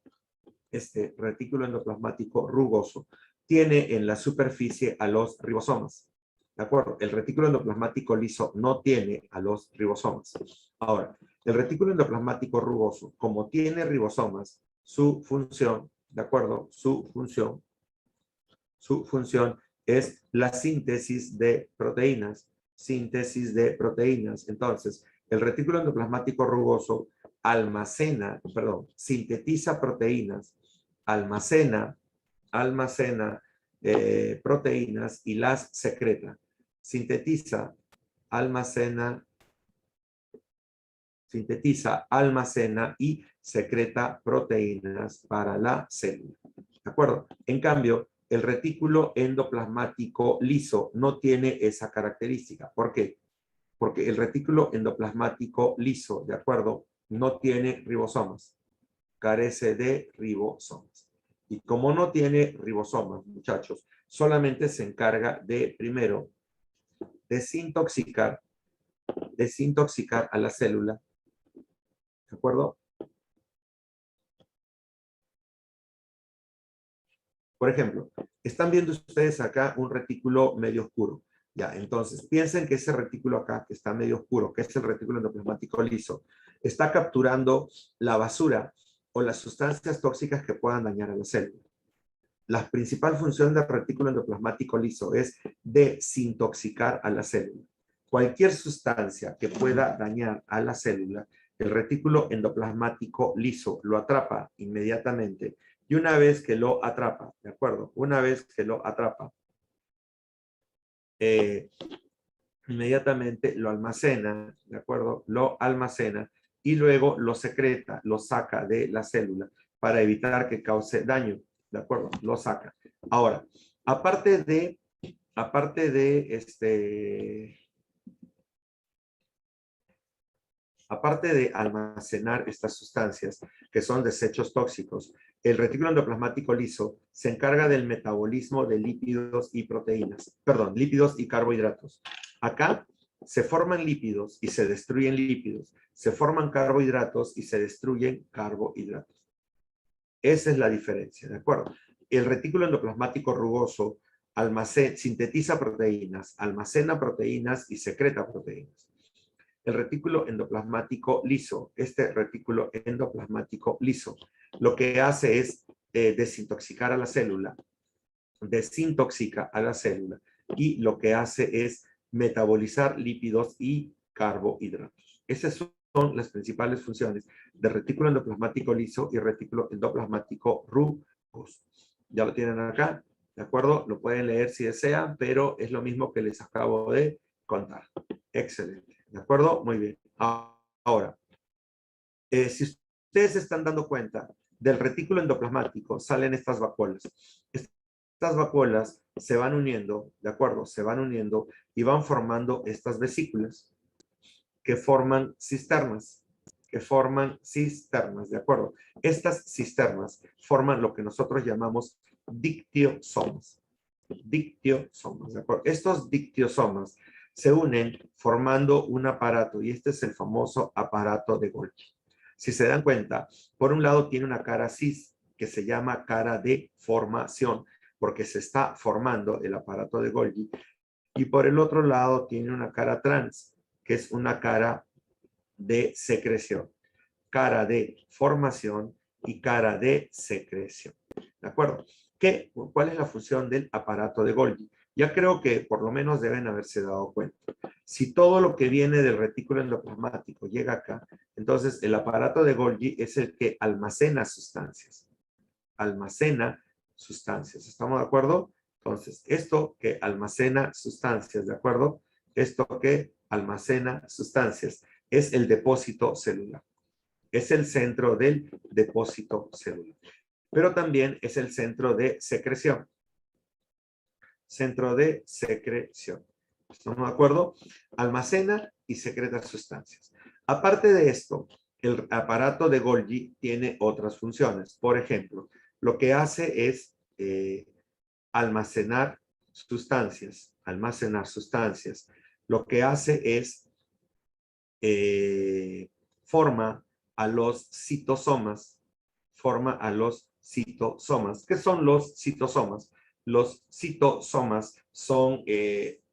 este retículo endoplasmático rugoso, tiene en la superficie a los ribosomas. ¿De acuerdo? El retículo endoplasmático liso no tiene a los ribosomas. Ahora, el retículo endoplasmático rugoso, como tiene ribosomas, su función, ¿de acuerdo? Su función es la síntesis de proteínas. Entonces, el retículo endoplasmático rugoso sintetiza proteínas, almacena proteínas y las secreta. Sintetiza, almacena y secreta proteínas para la célula. ¿De acuerdo? En cambio, el retículo endoplasmático liso no tiene esa característica. ¿Por qué? Porque el retículo endoplasmático liso, ¿de acuerdo?, no tiene ribosomas. Carece de ribosomas. Y como no tiene ribosomas, muchachos, solamente se encarga de, primero, desintoxicar a la célula. ¿De acuerdo? Por ejemplo, están viendo ustedes acá un retículo medio oscuro. Ya, entonces, piensen que ese retículo acá, que está medio oscuro, que es el retículo endoplasmático liso, está capturando la basura o las sustancias tóxicas que puedan dañar a la célula. La principal función del retículo endoplasmático liso es desintoxicar a la célula. Cualquier sustancia que pueda dañar a la célula, el retículo endoplasmático liso lo atrapa inmediatamente. Y una vez que lo atrapa, ¿de acuerdo? Una vez que lo atrapa, inmediatamente lo almacena, ¿de acuerdo? Lo almacena y luego lo secreta, lo saca de la célula para evitar que cause daño, ¿de acuerdo? Lo saca. Ahora, aparte de almacenar estas sustancias que son desechos tóxicos, el retículo endoplasmático liso se encarga del metabolismo de lípidos y proteínas, perdón, lípidos y carbohidratos. Acá Se forman lípidos y se destruyen lípidos. Se forman carbohidratos y se destruyen carbohidratos. Esa es la diferencia, ¿de acuerdo? El retículo endoplasmático rugoso sintetiza proteínas, almacena proteínas y secreta proteínas. El retículo endoplasmático liso, este retículo endoplasmático liso, lo que hace es desintoxicar a la célula, desintoxica a la célula y lo que hace es metabolizar lípidos y carbohidratos. Esas son las principales funciones del retículo endoplasmático liso y retículo endoplasmático rugoso. Ya lo tienen acá, ¿de acuerdo? Lo pueden leer si desean, pero es lo mismo que les acabo de contar. Excelente, ¿de acuerdo? Muy bien. Ahora, si ustedes se están dando cuenta, del retículo endoplasmático salen estas vacuolas. Estas vacuolas se van uniendo, ¿de acuerdo? Se van uniendo y van formando estas vesículas que forman cisternas, ¿de acuerdo? Estas cisternas forman lo que nosotros llamamos dictiosomas. Dictiosomas, ¿de acuerdo? Estos dictiosomas se unen formando un aparato y este es el famoso aparato de Golgi. Si se dan cuenta, por un lado tiene una cara cis que se llama cara de formación porque se está formando el aparato de Golgi y por el otro lado tiene una cara trans que es una cara de secreción, cara de formación y cara de secreción. ¿De acuerdo? ¿Cuál es la función del aparato de Golgi? Ya creo que por lo menos deben haberse dado cuenta. Si todo lo que viene del retículo endoplasmático llega acá, entonces el aparato de Golgi es el que almacena sustancias. Almacena sustancias. ¿Estamos de acuerdo? Entonces, esto que almacena sustancias, ¿de acuerdo? Esto que almacena sustancias es el depósito celular. Es el centro del depósito celular. Pero también es el centro de secreción. Centro de secreción. ¿Estamos de acuerdo? Almacena y secreta sustancias. Aparte de esto, el aparato de Golgi tiene otras funciones. Por ejemplo, lo que hace es almacenar sustancias. Almacenar sustancias. Lo que hace es forma a los citosomas. Forma a los citosomas. ¿Qué son los citosomas? Los citosomas son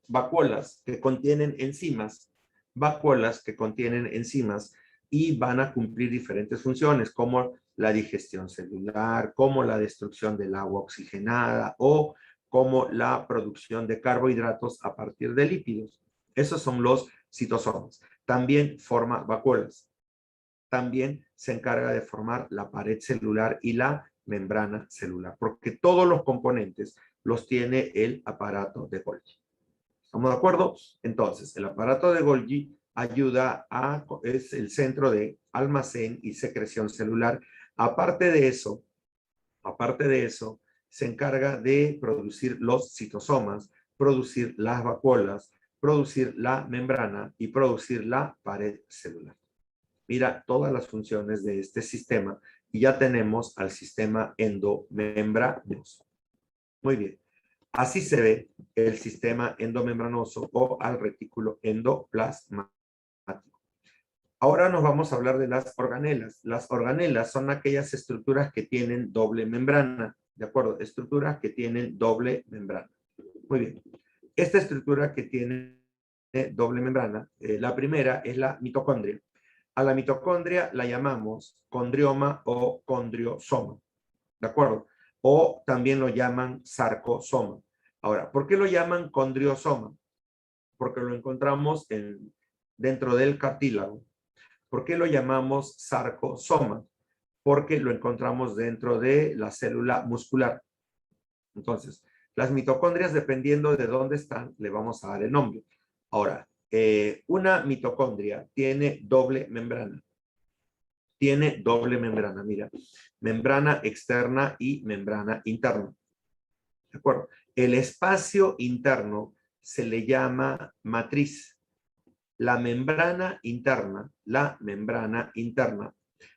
vacuolas que contienen enzimas. Vacuolas que contienen enzimas y van a cumplir diferentes funciones como la digestión celular, como la destrucción del agua oxigenada o como la producción de carbohidratos a partir de lípidos. Esos son los citosomas. También forma vacuolas. También se encarga de formar la pared celular y la membrana celular, porque todos los componentes los tiene el aparato de Golgi. ¿Estamos de acuerdo? Entonces, el aparato de Golgi es el centro de almacén y secreción celular. Aparte de eso, se encarga de producir los citosomas, producir las vacuolas, producir la membrana y producir la pared celular. Mira todas las funciones de este sistema y ya tenemos al sistema endomembranoso. Muy bien. Así se ve el sistema endomembranoso o al retículo endoplasmático. Ahora nos vamos a hablar de las organelas. Las organelas son aquellas estructuras que tienen doble membrana. ¿De acuerdo? Estructuras que tienen doble membrana. Muy bien. Esta estructura que tiene doble membrana, la primera es la mitocondria. A la mitocondria la llamamos condrioma o condriosoma. ¿De acuerdo? O también lo llaman sarcosoma. Ahora, ¿por qué lo llaman condriosoma? Porque lo encontramos dentro del cartílago. ¿Por qué lo llamamos sarcosoma? Porque lo encontramos dentro de la célula muscular. Entonces, las mitocondrias, dependiendo de dónde están, le vamos a dar el nombre. Ahora, una mitocondria tiene doble membrana. Tiene doble membrana, mira. Membrana externa y membrana interna. ¿De acuerdo? El espacio interno se le llama matriz. La membrana interna,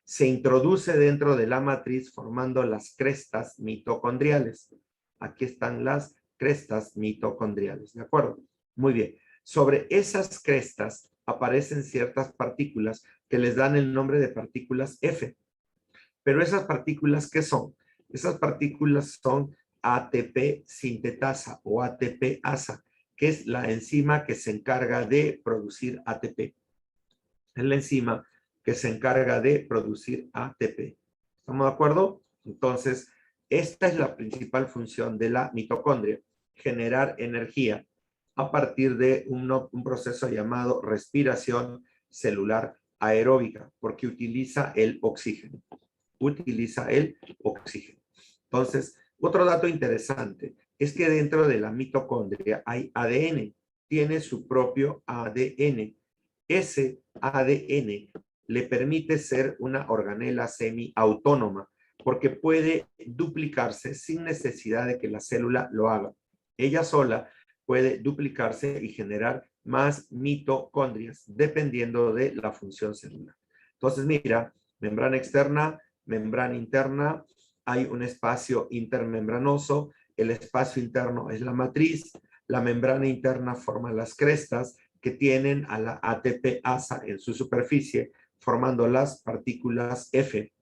se introduce dentro de la matriz formando las crestas mitocondriales. Aquí están las crestas mitocondriales, ¿de acuerdo? Muy bien. Sobre esas crestas aparecen ciertas partículas que les dan el nombre de partículas F. Pero esas partículas, ¿qué son? Esas partículas son ATP sintetasa o ATP-asa, que es la enzima que se encarga de producir ATP. Es la enzima que se encarga de producir ATP. ¿Estamos de acuerdo? Entonces, esta es la principal función de la mitocondria, generar energía a partir de un proceso llamado respiración celular aeróbica, porque utiliza el oxígeno. Utiliza el oxígeno. Entonces, otro dato interesante es que dentro de la mitocondria hay ADN, tiene su propio ADN. Ese ADN le permite ser una organela semiautónoma porque puede duplicarse sin necesidad de que la célula lo haga. Ella sola puede duplicarse y generar más mitocondrias dependiendo de la función celular. Entonces, mira, membrana externa, membrana interna, hay un espacio intermembranoso, el espacio interno es la matriz, la membrana interna forma las crestas que tienen a la ATP-asa en su superficie, formando las partículas F.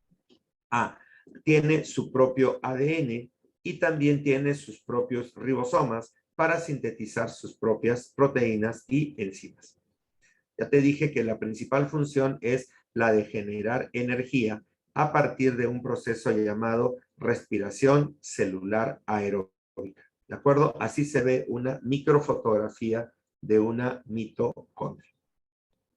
Tiene su propio ADN y también tiene sus propios ribosomas para sintetizar sus propias proteínas y enzimas. Ya te dije que la principal función es la de generar energía a partir de un proceso llamado respiración celular aeróbica. ¿De acuerdo? Así se ve una microfotografía de una mitocondria.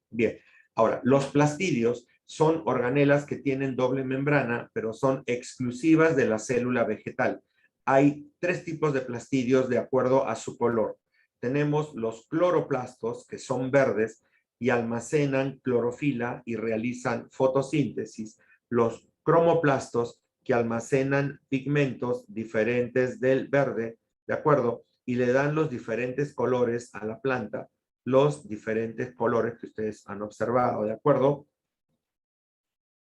Bien, ahora, los plastidios son organelas que tienen doble membrana, pero son exclusivas de la célula vegetal. Hay 3 tipos de plastidios de acuerdo a su color. Tenemos los cloroplastos, que son verdes y almacenan clorofila y realizan fotosíntesis. Los cromoplastos, que almacenan pigmentos diferentes del verde, ¿de acuerdo? Y le dan los diferentes colores a la planta, los diferentes colores que ustedes han observado, ¿de acuerdo?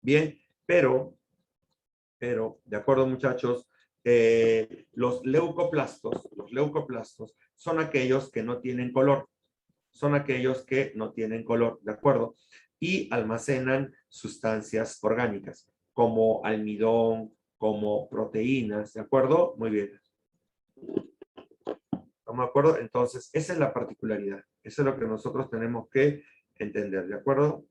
Bien, pero, de acuerdo, muchachos, los leucoplastos son aquellos que no tienen color, ¿de acuerdo? Y almacenan sustancias orgánicas, como almidón, como proteínas, ¿de acuerdo? Muy bien. ¿Estamos de acuerdo? Entonces, esa es la particularidad. Eso es lo que nosotros tenemos que entender, ¿de acuerdo?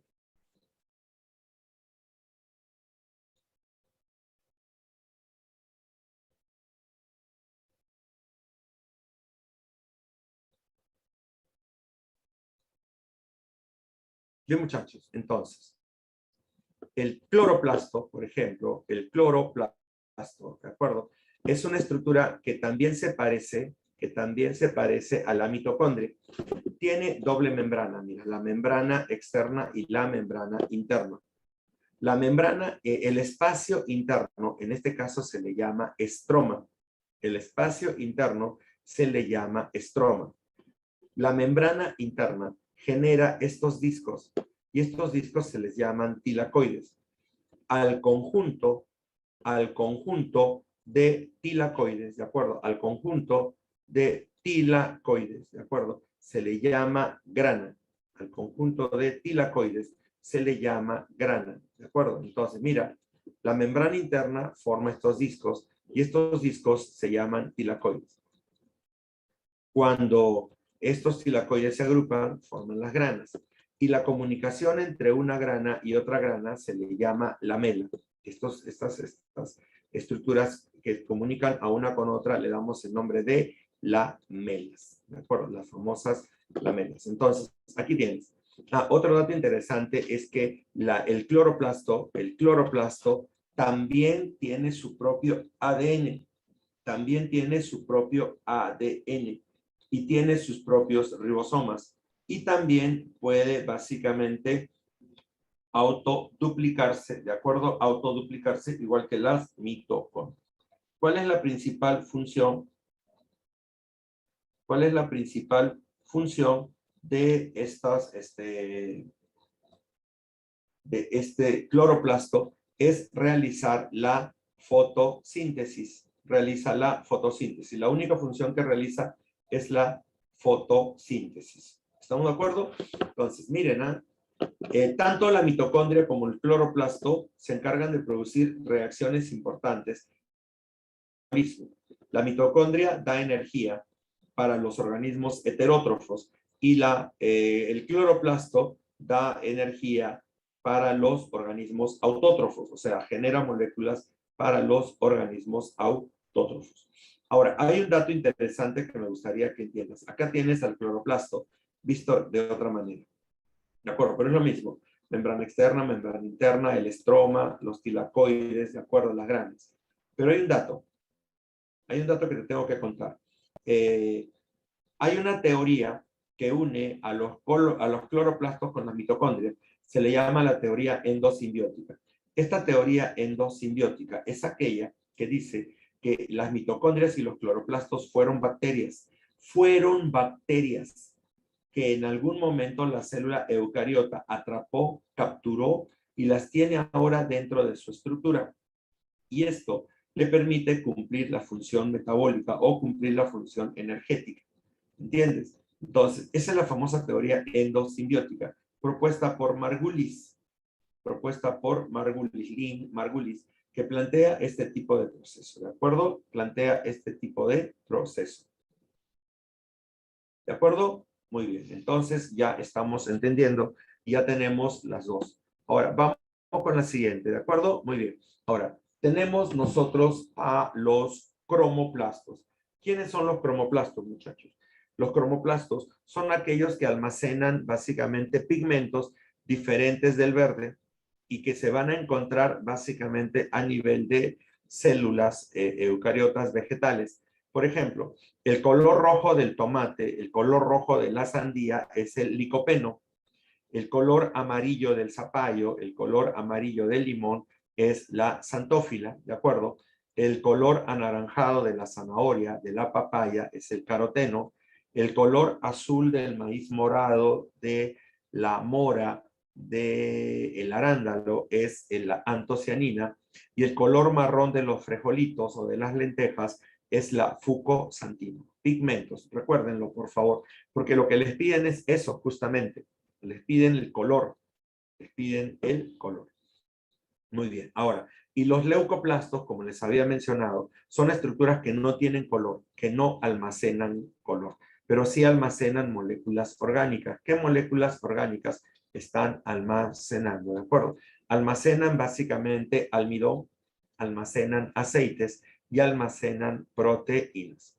Bien, muchachos, entonces, el cloroplasto, por ejemplo, el cloroplasto, ¿de acuerdo? Es una estructura que también se parece a la mitocondria. Tiene doble membrana, mira, la membrana externa y la membrana interna. La membrana, el espacio interno, en este caso se le llama estroma. El espacio interno se le llama estroma. La membrana interna genera estos discos y estos discos se les llaman tilacoides. Al conjunto de tilacoides, ¿de acuerdo? Al conjunto de tilacoides, ¿de acuerdo? Se le llama grana. Al conjunto de tilacoides se le llama grana, ¿de acuerdo? Entonces, mira, la membrana interna forma estos discos y estos discos se llaman tilacoides. Cuando estos tilacoides se agrupan, forman las granas. Y la comunicación entre una grana y otra grana se le llama lamela. Estas estructuras que comunican a una con otra le damos el nombre de lamelas. ¿De acuerdo? Las famosas lamelas. Entonces, aquí tienes. Otro dato interesante es que el cloroplasto también tiene su propio ADN. Y tiene sus propios ribosomas. Y también puede básicamente autoduplicarse, ¿de acuerdo? Autoduplicarse igual que las mitocondrias. ¿Cuál es la principal función? ¿Cuál es la principal función de este cloroplasto? Es realizar la fotosíntesis. La única función que realiza es la fotosíntesis. ¿Estamos de acuerdo? Entonces, miren, tanto la mitocondria como el cloroplasto se encargan de producir reacciones importantes. La mitocondria da energía para los organismos heterótrofos y el cloroplasto da energía para los organismos autótrofos, o sea, genera moléculas para los organismos autótrofos. Ahora, hay un dato interesante que me gustaría que entiendas. Acá tienes al cloroplasto visto de otra manera. ¿De acuerdo? Pero es lo mismo. Membrana externa, membrana interna, el estroma, los tilacoides, ¿de acuerdo? Las grandes. Pero hay un dato que te tengo que contar. Hay una teoría que une a los cloroplastos con las mitocondrias. Se le llama la teoría endosimbiótica. Esta teoría endosimbiótica es aquella que dice que las mitocondrias y los cloroplastos fueron bacterias. Fueron bacterias que en algún momento la célula eucariota atrapó, capturó y las tiene ahora dentro de su estructura. Y esto le permite cumplir la función metabólica o cumplir la función energética. ¿Entiendes? Entonces, esa es la famosa teoría endosimbiótica propuesta por Margulis, Lynn Margulis, que plantea este tipo de proceso, ¿de acuerdo? Plantea este tipo de proceso. ¿De acuerdo? Muy bien, entonces ya estamos entendiendo, ya tenemos las dos. Ahora, vamos con la siguiente, ¿de acuerdo? Muy bien. Ahora, tenemos nosotros a los cromoplastos. ¿Quiénes son los cromoplastos, muchachos? Los cromoplastos son aquellos que almacenan básicamente pigmentos diferentes del verde y que se van a encontrar básicamente a nivel de células eucariotas vegetales. Por ejemplo, el color rojo del tomate, el color rojo de la sandía es el licopeno. El color amarillo del zapallo, el color amarillo del limón es la xantófila, ¿de acuerdo? El color anaranjado de la zanahoria, de la papaya, es el caroteno. El color azul del maíz morado, de la mora, del arándano, es la antocianina. Y el color marrón de los frijolitos o de las lentejas es la fucosantina. Pigmentos, recuérdenlo por favor, porque lo que les piden es eso justamente. Les piden el color. Les piden el color. Muy bien. Ahora, y los leucoplastos, como les había mencionado, son estructuras que no tienen color, que no almacenan color, pero sí almacenan moléculas orgánicas. ¿Qué moléculas orgánicas están almacenando? ¿De acuerdo? Almacenan básicamente almidón, almacenan aceites y almacenan proteínas.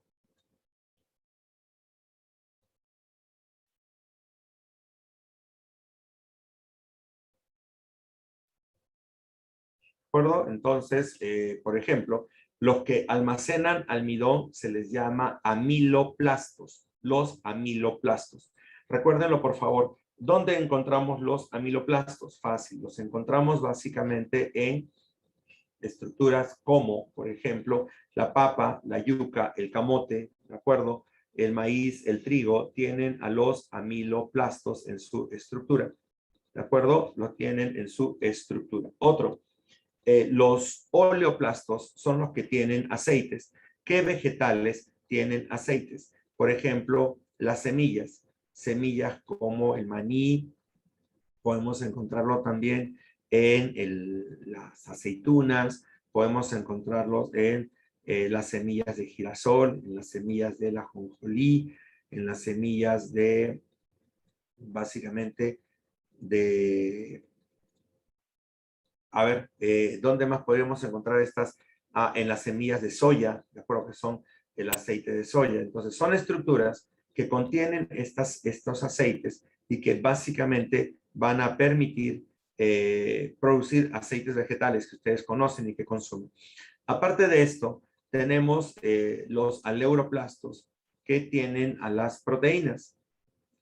¿De acuerdo? Entonces, por ejemplo, los que almacenan almidón se les llama amiloplastos, los amiloplastos. Recuérdenlo, por favor. ¿Dónde encontramos los amiloplastos? Fácil, los encontramos básicamente en estructuras como, por ejemplo, la papa, la yuca, el camote, ¿de acuerdo? El maíz, el trigo, tienen a los amiloplastos en su estructura. ¿De acuerdo? Lo tienen en su estructura. Otro. Los oleoplastos son los que tienen aceites. ¿Qué vegetales tienen aceites? Por ejemplo, las semillas. Semillas como el maní, podemos encontrarlo también en las aceitunas, podemos encontrarlos en las semillas de girasol, en las semillas de la ajonjolí, en las semillas de, básicamente, de... A ver, ¿dónde más podríamos encontrar estas? En las semillas de soya, de acuerdo que son el aceite de soya. Entonces, son estructuras que contienen estos aceites y que básicamente van a permitir producir aceites vegetales que ustedes conocen y que consumen. Aparte de esto, tenemos los aleuroplastos que tienen a las proteínas.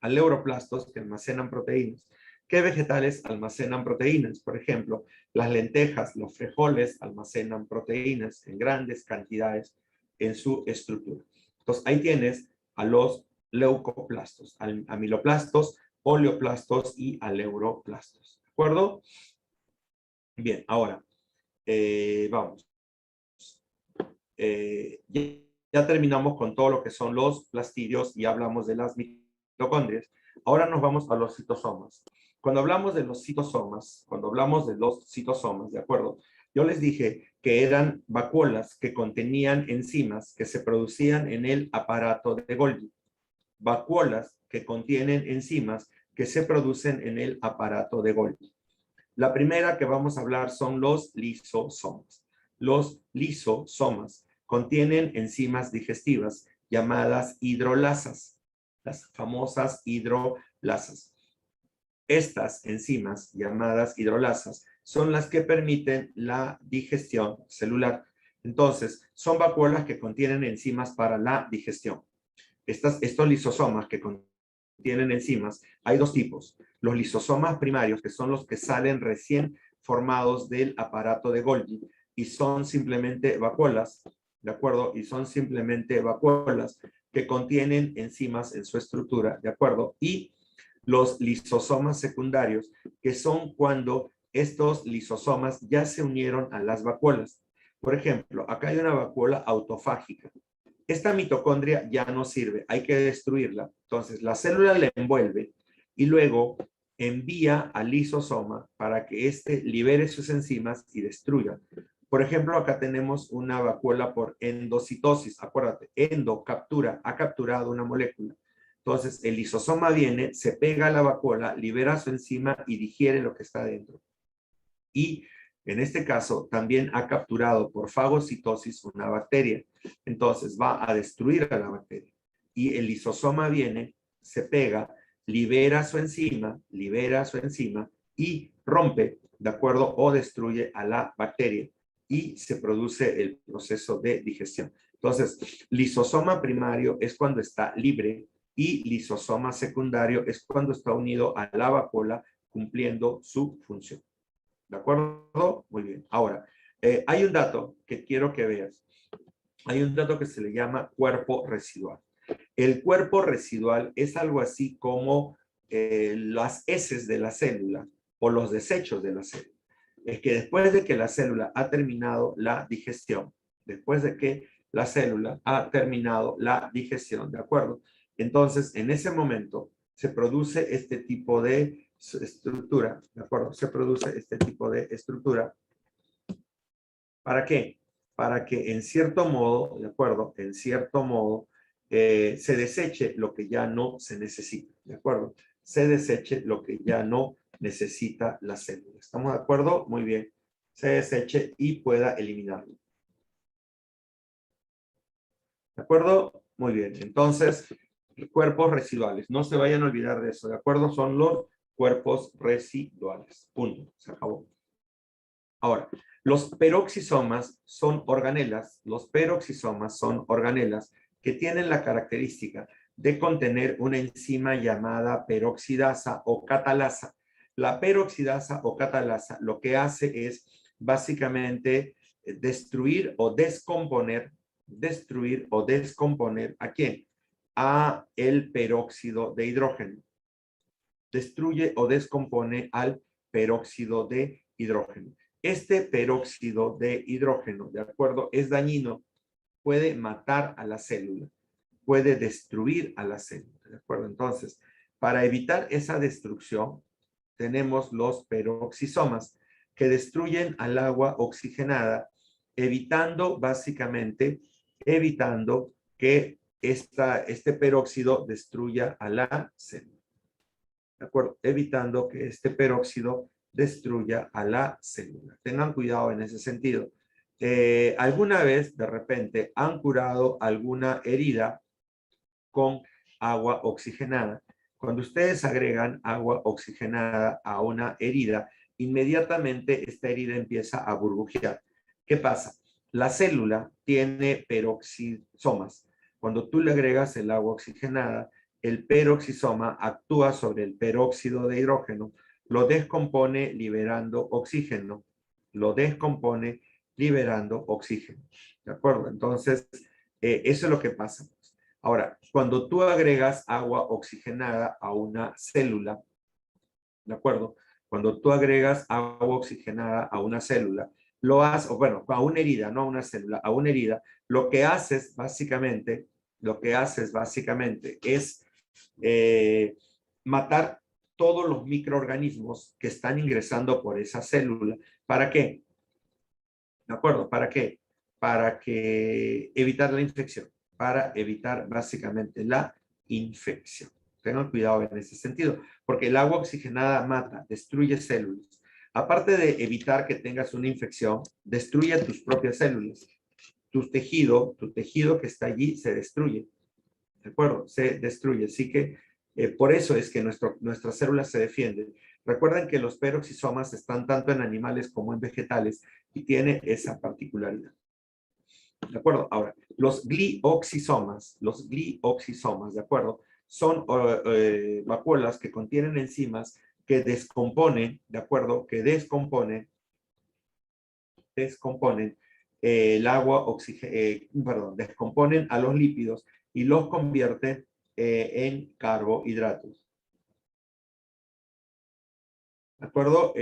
Aleuroplastos que almacenan proteínas. ¿Qué vegetales almacenan proteínas? Por ejemplo, las lentejas, los frijoles almacenan proteínas en grandes cantidades en su estructura. Entonces, ahí tienes a los leucoplastos, amiloplastos, oleoplastos y aleuroplastos. ¿De acuerdo? Bien, ahora, vamos. Ya terminamos con todo lo que son los plastidios y hablamos de las mitocondrias. Ahora nos vamos a los citosomas. Cuando hablamos de los citosomas, ¿de acuerdo? Yo les dije que eran vacuolas que contenían enzimas que se producían en el aparato de Golgi. Vacuolas que contienen enzimas que se producen en el aparato de Golgi. La primera que vamos a hablar son los lisosomas. Los lisosomas contienen enzimas digestivas llamadas hidrolasas, las famosas hidrolasas. Estas enzimas llamadas hidrolasas son las que permiten la digestión celular. Entonces, son vacuolas que contienen enzimas para la digestión. Estos lisosomas que contienen enzimas, hay dos tipos. Los lisosomas primarios, que son los que salen recién formados del aparato de Golgi y son simplemente vacuolas, ¿de acuerdo? Y son simplemente vacuolas que contienen enzimas en su estructura, ¿de acuerdo? Y los lisosomas secundarios, que son cuando estos lisosomas ya se unieron a las vacuolas. Por ejemplo, acá hay una vacuola autofágica. Esta mitocondria ya no sirve, hay que destruirla. Entonces, la célula la envuelve y luego envía al lisosoma para que éste libere sus enzimas y destruya. Por ejemplo, acá tenemos una vacuola por endocitosis. Acuérdate, endo captura, ha capturado una molécula. Entonces, el lisosoma viene, se pega a la vacuola, libera su enzima y digiere lo que está dentro. Y en este caso, también ha capturado por fagocitosis una bacteria. Entonces, va a destruir a la bacteria. Y el lisosoma viene, se pega, libera su enzima y rompe, ¿de acuerdo? O destruye a la bacteria. Y se produce el proceso de digestión. Entonces, lisosoma primario es cuando está libre y lisosoma secundario es cuando está unido a la vacuola cumpliendo su función. ¿De acuerdo? Muy bien. Ahora, hay un dato que quiero que veas. Hay un dato que se le llama cuerpo residual. El cuerpo residual es algo así como las heces de la célula o los desechos de la célula. Es que después de que la célula ha terminado la digestión, ¿de acuerdo? Entonces, en ese momento se produce este tipo de estructura, ¿de acuerdo? Se produce este tipo de estructura. ¿Para qué? Para que en cierto modo, ¿de acuerdo? En cierto modo, se deseche lo que ya no se necesita, ¿de acuerdo? Se deseche lo que ya no necesita la célula. ¿Estamos de acuerdo? Muy bien. Se deseche y pueda eliminarlo. ¿De acuerdo? Muy bien. Entonces, cuerpos residuales. No se vayan a olvidar de eso, ¿de acuerdo? Son los cuerpos residuales. Punto. Se acabó. Ahora, los peroxisomas son organelas. Los peroxisomas son organelas que tienen la característica de contener una enzima llamada peroxidasa o catalasa. La peroxidasa o catalasa lo que hace es básicamente destruir o descomponer ¿a quién? A el peróxido de hidrógeno. Destruye o descompone al peróxido de hidrógeno. Este peróxido de hidrógeno, ¿de acuerdo? Es dañino, puede matar a la célula, puede destruir a la célula, ¿de acuerdo? Entonces, para evitar esa destrucción, tenemos los peroxisomas que destruyen al agua oxigenada, evitando que este peróxido destruya a la célula. ¿De acuerdo? Evitando que este peróxido destruya a la célula. Tengan cuidado en ese sentido. ¿Alguna vez, de repente, han curado alguna herida con agua oxigenada? Cuando ustedes agregan agua oxigenada a una herida, inmediatamente esta herida empieza a burbujear. ¿Qué pasa? La célula tiene peroxisomas. Cuando tú le agregas el agua oxigenada, el peroxisoma actúa sobre el peróxido de hidrógeno, lo descompone liberando oxígeno. ¿De acuerdo? Entonces, eso es lo que pasa. Ahora, cuando tú agregas agua oxigenada a una célula, ¿de acuerdo? Cuando tú agregas agua oxigenada a una célula, a una herida, no a una célula, a una herida, lo que haces básicamente es matar todos los microorganismos que están ingresando por esa célula. ¿Para qué? ¿De acuerdo? ¿Para qué? Para que evitar la infección, para evitar básicamente la infección. Tengan cuidado en ese sentido, porque el agua oxigenada mata, destruye células. Aparte de evitar que tengas una infección, destruye tus propias células. Tu tejido que está allí se destruye. ¿De acuerdo? Se destruye. Así que por eso es que nuestras células se defienden. Recuerden que los peroxisomas están tanto en animales como en vegetales y tiene esa particularidad. ¿De acuerdo? Ahora, los glioxisomas, ¿de acuerdo? Son vacuolas que contienen enzimas que descomponen, ¿de acuerdo? Que descomponen el agua, descomponen a los lípidos y los convierten en carbohidratos. ¿De acuerdo?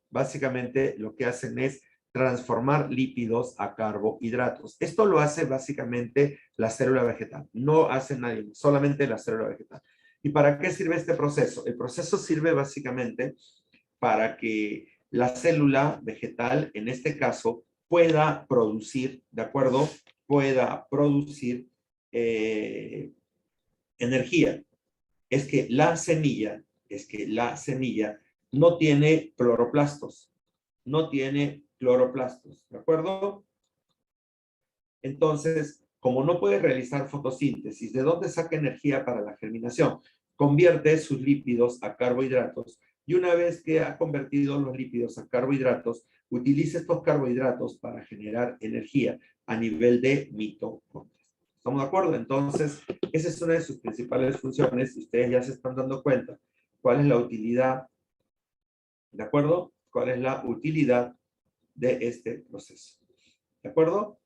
Básicamente lo que hacen es transformar lípidos a carbohidratos. Esto lo hace básicamente la célula vegetal. No hace nadie, solamente la célula vegetal. ¿Y para qué sirve este proceso? El proceso sirve básicamente para que la célula vegetal, en este caso, pueda producir, ¿de acuerdo? Pueda producir energía. Es que la semilla no tiene cloroplastos. No tiene cloroplastos, ¿de acuerdo? Entonces, como no puede realizar fotosíntesis, ¿de dónde saca energía para la germinación? Convierte sus lípidos a carbohidratos y una vez que ha convertido los lípidos a carbohidratos, utiliza estos carbohidratos para generar energía a nivel de mitocondrias. ¿Estamos de acuerdo? Entonces, esa es una de sus principales funciones y ustedes ya se están dando cuenta cuál es la utilidad, ¿de acuerdo? ¿Cuál es la utilidad de este proceso? ¿De acuerdo?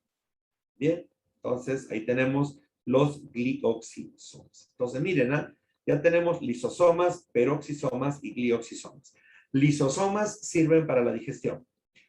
Bien, entonces ahí tenemos los glioxisomas. Entonces miren, ya tenemos lisosomas, peroxisomas y glioxisomas. Lisosomas sirven para la digestión.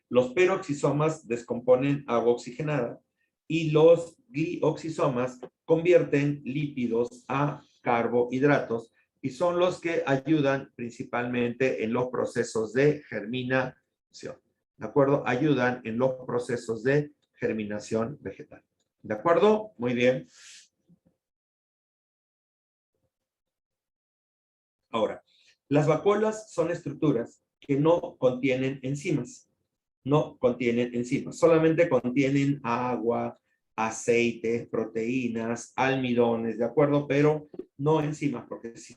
Los peroxisomas descomponen agua oxigenada y los glioxisomas convierten lípidos a carbohidratos y son los que ayudan principalmente en los procesos de germinación. ¿De acuerdo? Ayudan en los procesos de germinación vegetal. ¿De acuerdo? Muy bien. Ahora, las vacuolas son estructuras que no contienen enzimas. No contienen enzimas. Solamente contienen agua, aceites, proteínas, almidones, ¿de acuerdo? Pero no enzimas, porque si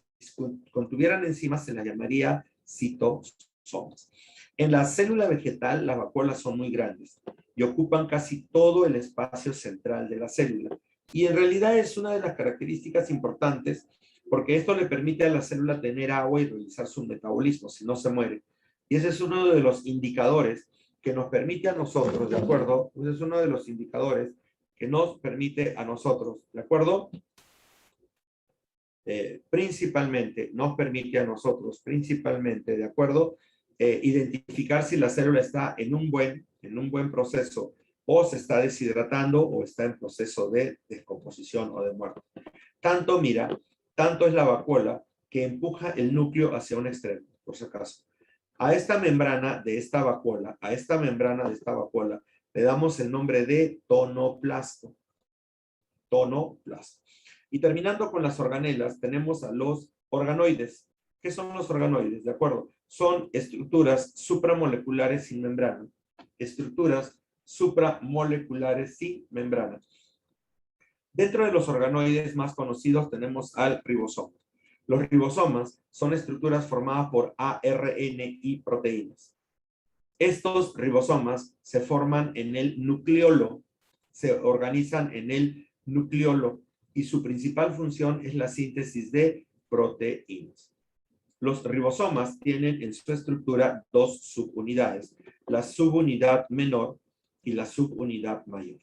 contuvieran enzimas se las llamaría citosomas. En la célula vegetal, las vacuolas son muy grandes y ocupan casi todo el espacio central de la célula. Y en realidad es una de las características importantes porque esto le permite a la célula tener agua y realizar su metabolismo, si no se muere. Y ese es uno de los indicadores que nos permite a nosotros, ¿de acuerdo? Ese es uno de los indicadores que nos permite a nosotros, ¿de acuerdo? Principalmente, nos permite a nosotros, principalmente, ¿de acuerdo? Identificar si la célula está en un buen proceso o se está deshidratando o está en proceso de descomposición o de muerte. Tanto es la vacuola que empuja el núcleo hacia un extremo, por si acaso. A esta membrana de esta vacuola, le damos el nombre de tonoplasto. Tonoplasto. Y terminando con las organelas, tenemos a los organoides. ¿Qué son los organoides? ¿De acuerdo? Son estructuras supramoleculares sin membrana. Estructuras supramoleculares sin membrana. Dentro de los organoides más conocidos tenemos al ribosoma. Los ribosomas son estructuras formadas por ARN y proteínas. Estos ribosomas se forman en el nucleolo, se organizan en el nucleolo y su principal función es la síntesis de proteínas. Los ribosomas tienen en su estructura dos subunidades, la subunidad menor y la subunidad mayor.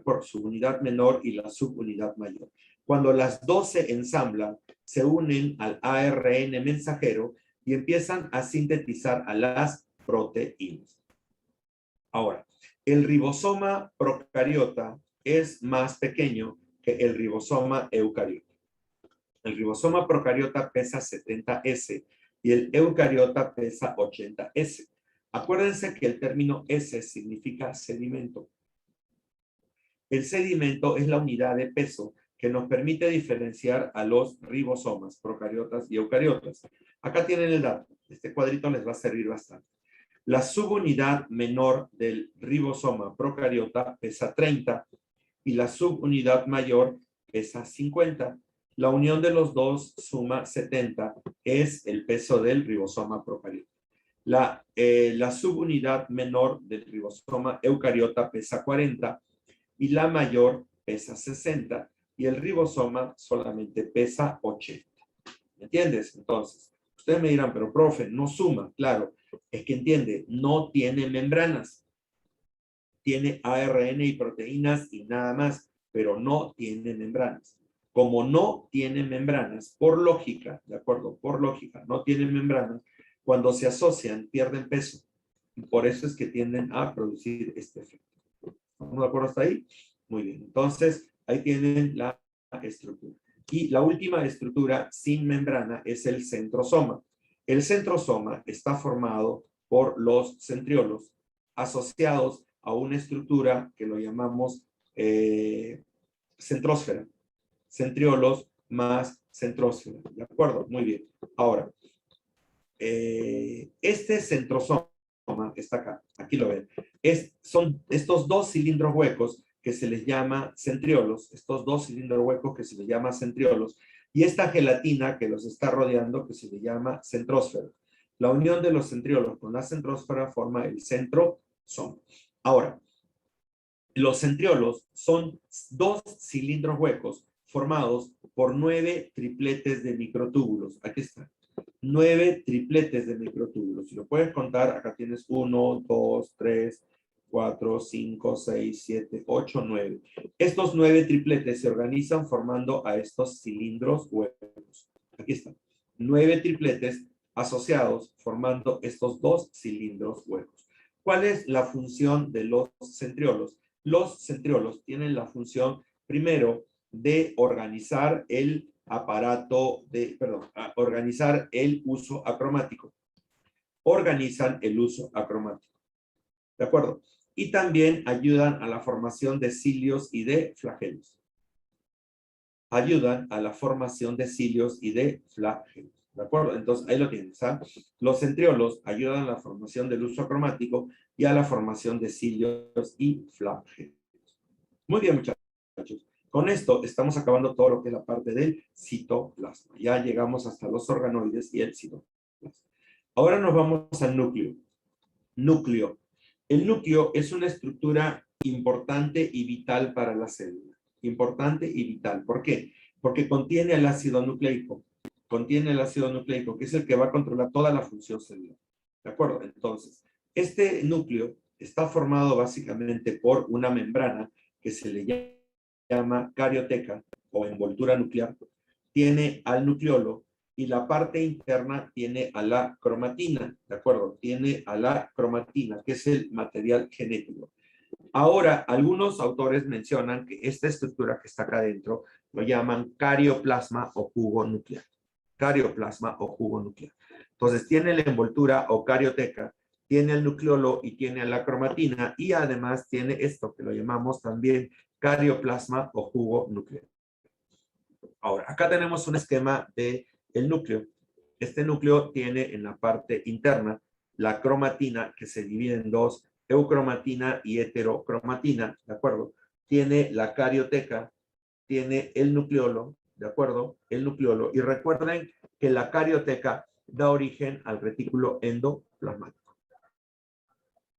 Por subunidad menor y la subunidad mayor. Cuando las dos se ensamblan, se unen al ARN mensajero y empiezan a sintetizar a las proteínas. Ahora, el ribosoma procariota es más pequeño que el ribosoma eucariota. El ribosoma procariota pesa 70S y el eucariota pesa 80S. Acuérdense que el término S significa sedimento. El sedimento es la unidad de peso que nos permite diferenciar a los ribosomas, procariotas y eucariotas. Acá tienen el dato. Este cuadrito les va a servir bastante. La subunidad menor del ribosoma procariota pesa 30 y la subunidad mayor pesa 50. La unión de los dos suma 70, es el peso del ribosoma procariota. La subunidad menor del ribosoma eucariota pesa 40 y la mayor pesa 60 y el ribosoma solamente pesa 80. ¿Me entiendes? Entonces, ustedes me dirán, pero profe, no suma. Claro, es que entiende, no tiene membranas. Tiene ARN y proteínas y nada más, pero no tiene membranas. Como no tiene membranas, por lógica, ¿de acuerdo? Por lógica, no tiene membranas, cuando se asocian pierden peso. Y por eso es que tienden a producir este efecto. ¿Estamos de acuerdo hasta ahí? Muy bien. Entonces, ahí tienen la estructura. Y la última estructura sin membrana es el centrosoma. El centrosoma está formado por los centriolos asociados a una estructura que lo llamamos centrósfera. Centriolos más centrósfera. ¿De acuerdo? Muy bien. Ahora, este centrosoma está acá, aquí lo ven. Son estos dos cilindros huecos que se les llama centriolos, estos dos cilindros huecos que se les llama centriolos, y esta gelatina que los está rodeando que se le llama centrósfera. La unión de los centriolos con la centrósfera forma el centrosoma. Ahora, los centriolos son dos cilindros huecos formados por 9 tripletes de microtúbulos. Aquí están. 9 tripletes de microtúbulos. Si lo puedes contar, acá tienes 1, 2, 3, 4, 5, 6, 7, 8, 9. Estos 9 tripletes se organizan formando a estos cilindros huecos. Aquí están. 9 tripletes asociados formando estos dos cilindros huecos. ¿Cuál es la función de los centriolos? Los centriolos tienen la función, primero, de organizar el organizar el uso acromático. Organizan el uso acromático. ¿De acuerdo? Y también ayudan a la formación de cilios y de flagelos. Ayudan a la formación de cilios y de flagelos. ¿De acuerdo? Entonces, ahí lo tienes. ¿Ah? Los centriolos ayudan a la formación del uso acromático y a la formación de cilios y flagelos. Muy bien, muchachos. Con esto estamos acabando todo lo que es la parte del citoplasma. Ya llegamos hasta los organoides y el citoplasma. Ahora nos vamos al núcleo. Núcleo. El núcleo es una estructura importante y vital para la célula. Importante y vital. ¿Por qué? Porque contiene el ácido nucleico. Contiene el ácido nucleico, que es el que va a controlar toda la función celular. ¿De acuerdo? Entonces, este núcleo está formado básicamente por una membrana que se le llama carioteca o envoltura nuclear. Tiene al nucleolo y la parte interna tiene a la cromatina, ¿de acuerdo? Tiene a la cromatina, que es el material genético. Ahora, algunos autores mencionan que esta estructura que está acá adentro lo llaman carioplasma o jugo nuclear. Carioplasma o jugo nuclear. Entonces, tiene la envoltura o carioteca, tiene el nucleolo y tiene a la cromatina y además tiene esto que lo llamamos también carioplasma o jugo nuclear. Ahora, acá tenemos un esquema del núcleo. Este núcleo tiene en la parte interna la cromatina que se divide en dos, eucromatina y heterocromatina, ¿de acuerdo? Tiene la carioteca, tiene el nucleolo, ¿de acuerdo? El nucleolo. Y recuerden que la carioteca da origen al retículo endoplasmático.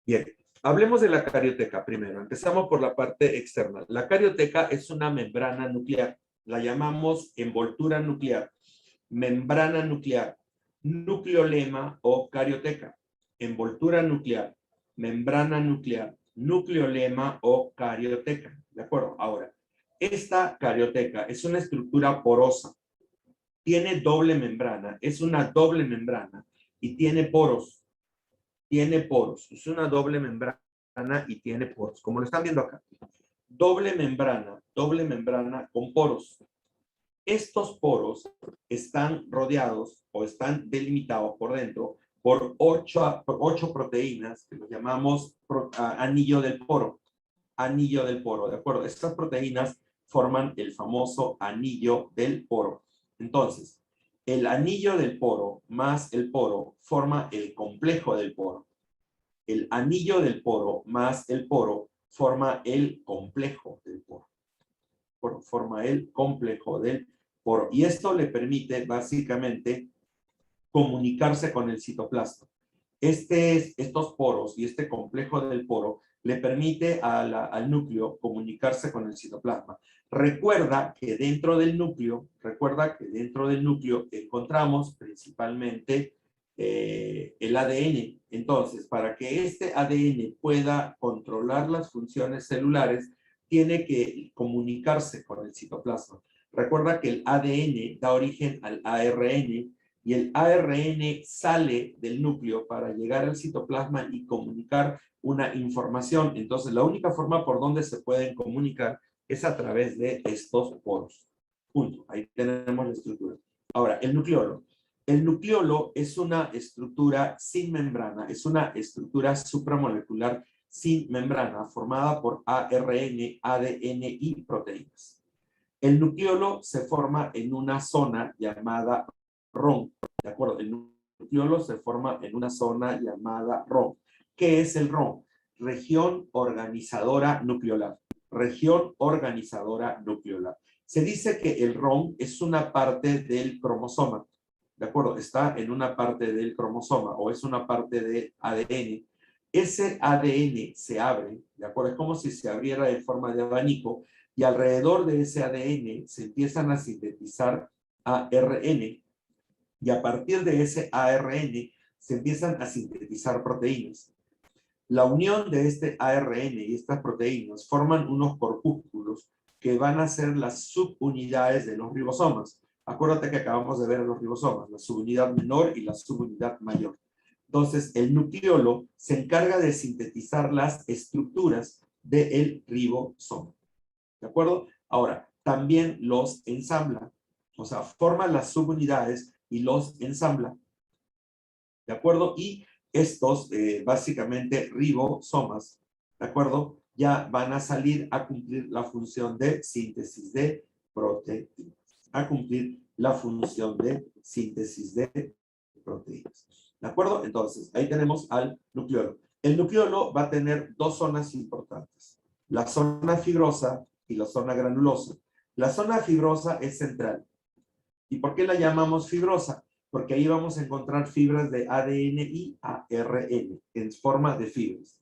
Bien, hablemos de la carioteca primero. Empezamos por la parte externa. La carioteca es una membrana nuclear. La llamamos envoltura nuclear, membrana nuclear, nucleolema o carioteca. Envoltura nuclear, membrana nuclear, nucleolema o carioteca. ¿De acuerdo? Ahora, esta carioteca es una estructura porosa. Tiene doble membrana, es una doble membrana y tiene poros. Tiene poros. Es una doble membrana y tiene poros, como lo están viendo acá. Doble membrana con poros. Estos poros están rodeados o están delimitados por dentro por ocho proteínas que los llamamos anillo del poro. Anillo del poro, ¿de acuerdo? Estas proteínas forman el famoso anillo del poro. Entonces, el anillo del poro más el poro forma el complejo del poro. El anillo del poro más el poro forma el complejo del poro. Forma el complejo del poro. Y esto le permite básicamente comunicarse con el citoplasma. Estos poros y este complejo del poro le permite al núcleo comunicarse con el citoplasma. Recuerda que dentro del núcleo encontramos principalmente el ADN. Entonces, para que este ADN pueda controlar las funciones celulares, tiene que comunicarse con el citoplasma. Recuerda que el ADN da origen al ARN, y el ARN sale del núcleo para llegar al citoplasma y comunicar una información. Entonces, la única forma por donde se pueden comunicar es a través de estos poros. Punto. Ahí tenemos la estructura. Ahora, el nucleolo. El nucleolo es una estructura sin membrana, es una estructura supramolecular sin membrana, formada por ARN, ADN y proteínas. El nucleolo se forma en una zona llamada ROM, ¿de acuerdo? El nucleolo se forma en una zona llamada ROM. ¿Qué es el ROM? Región organizadora nucleolar. Región organizadora nucleolar. Se dice que el ROM es una parte del cromosoma, ¿de acuerdo? Está en una parte del cromosoma o es una parte de ADN. Ese ADN se abre, ¿de acuerdo? Es como si se abriera de forma de abanico y alrededor de ese ADN se empiezan a sintetizar ARN. Y a partir de ese ARN se empiezan a sintetizar proteínas. La unión de este ARN y estas proteínas forman unos corpúsculos que van a ser las subunidades de los ribosomas. Acuérdate que acabamos de ver los ribosomas, la subunidad menor y la subunidad mayor. Entonces, el nucleolo se encarga de sintetizar las estructuras del ribosoma. ¿De acuerdo? Ahora, también los ensambla. O sea, forma las subunidades y los ensambla. ¿De acuerdo? Y estos, básicamente, ribosomas, ¿de acuerdo? Ya van a salir a cumplir la función de síntesis de proteínas. A cumplir la función de síntesis de proteínas. ¿De acuerdo? Entonces, ahí tenemos al nucleolo. El nucleolo va a tener dos zonas importantes. La zona fibrosa y la zona granulosa. La zona fibrosa es central. ¿Y por qué la llamamos fibrosa? Porque ahí vamos a encontrar fibras de ADN y ARN en forma de fibras.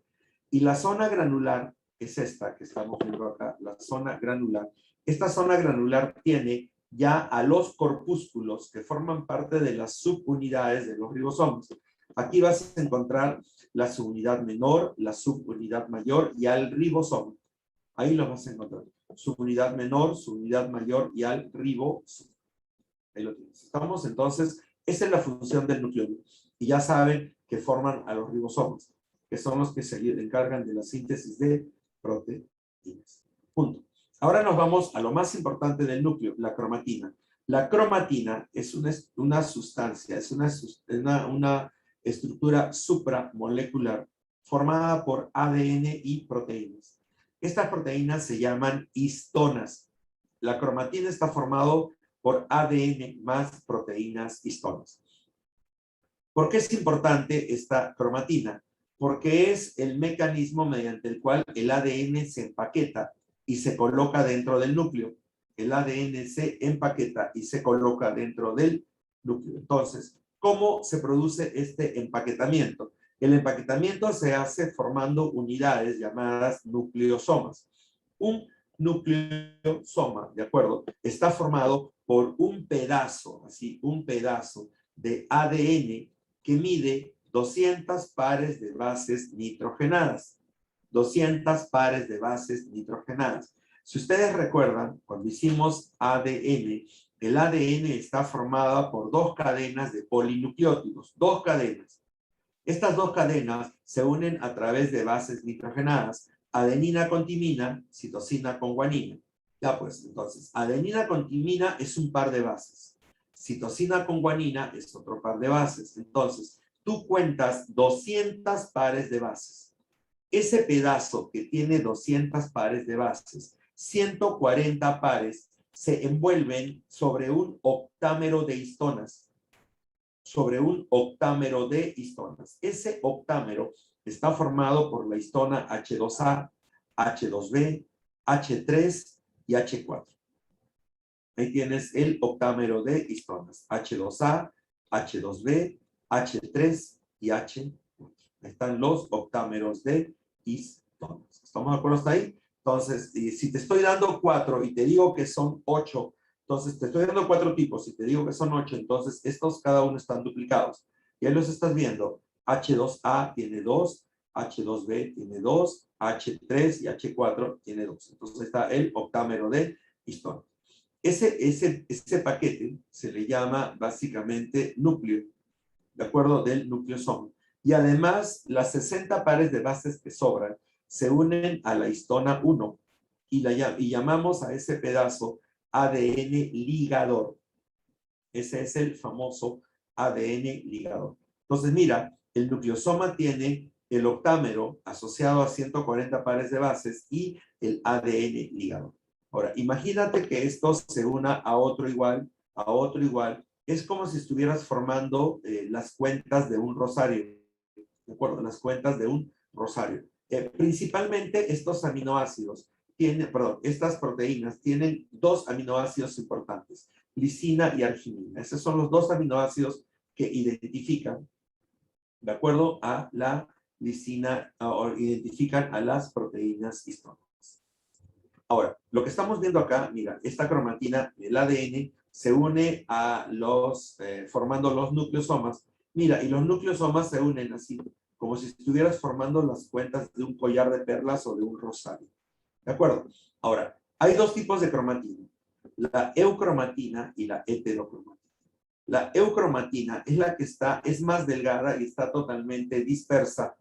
Y la zona granular es esta que estamos viendo acá, la zona granular. Esta zona granular tiene ya a los corpúsculos que forman parte de las subunidades de los ribosomas. Aquí vas a encontrar la subunidad menor, la subunidad mayor y al ribosoma. Ahí los vas a encontrar. Subunidad menor, subunidad mayor y al ribosoma. Ahí lo tienes. Estamos entonces, esa es la función del nucleolo. Y ya saben que forman a los ribosomas, que son los que se encargan de la síntesis de proteínas. Punto. Ahora nos vamos a lo más importante del núcleo, la cromatina. La cromatina es una sustancia, es una estructura supramolecular formada por ADN y proteínas. Estas proteínas se llaman histonas. La cromatina está formado por ADN más proteínas histonas. ¿Por qué es importante esta cromatina? Porque es el mecanismo mediante el cual el ADN se empaqueta y se coloca dentro del núcleo. El ADN se empaqueta y se coloca dentro del núcleo. Entonces, ¿cómo se produce este empaquetamiento? El empaquetamiento se hace formando unidades llamadas nucleosomas. Un nucleosoma, ¿de acuerdo? Está formado por un pedazo, así, un pedazo de ADN que mide 200 pares de bases nitrogenadas. 200 pares de bases nitrogenadas. Si ustedes recuerdan, cuando hicimos ADN, el ADN está formado por dos cadenas de polinucleótidos, dos cadenas. Estas dos cadenas se unen a través de bases nitrogenadas, adenina con timina, citosina con guanina. Ya pues, entonces, adenina con timina es un par de bases. Citosina con guanina es otro par de bases. Entonces, tú cuentas 200 pares de bases. Ese pedazo que tiene 200 pares de bases, 140 pares se envuelven sobre un octámero de histonas. Sobre un octámero de histonas. Ese octámero está formado por la histona H2A, H2B, H3 y H4. Ahí tienes el octámero de histonas. H2A, H2B, H3 y H4. Ahí están los octámeros de histonas. ¿Estamos de acuerdo hasta ahí? Entonces, si te estoy dando 4 y te digo que son 8, entonces te estoy dando 4 tipos y te digo que son 8, entonces estos cada uno están duplicados. Y ahí los estás viendo. H2A tiene 2, H2B tiene 2, H3 y H4 tiene 2. Entonces está el octámero de histonas. Ese paquete se le llama básicamente núcleo, de acuerdo del nucleosoma. Y además, las 60 pares de bases que sobran se unen a la histona 1 y llamamos a ese pedazo ADN ligador. Ese es el famoso ADN ligador. Entonces, mira, el nucleosoma tiene el octámero asociado a 140 pares de bases y el ADN ligador. Ahora, imagínate que esto se una a otro igual, a otro igual. Es como si estuvieras formando las cuentas de un rosario. ¿De acuerdo? Las cuentas de un rosario. Principalmente estos aminoácidos estas proteínas tienen dos aminoácidos importantes, lisina y arginina. Esos son los dos aminoácidos que identifican, de acuerdo a la lisina, o identifican a las proteínas histónicas. Ahora, lo que estamos viendo acá, mira, esta cromatina, el ADN, se une a formando los nucleosomas. Mira, y los nucleosomas se unen así, como si estuvieras formando las cuentas de un collar de perlas o de un rosario. ¿De acuerdo? Ahora, hay dos tipos de cromatina, la eucromatina y la heterocromatina. La eucromatina es la que es más delgada y está totalmente dispersa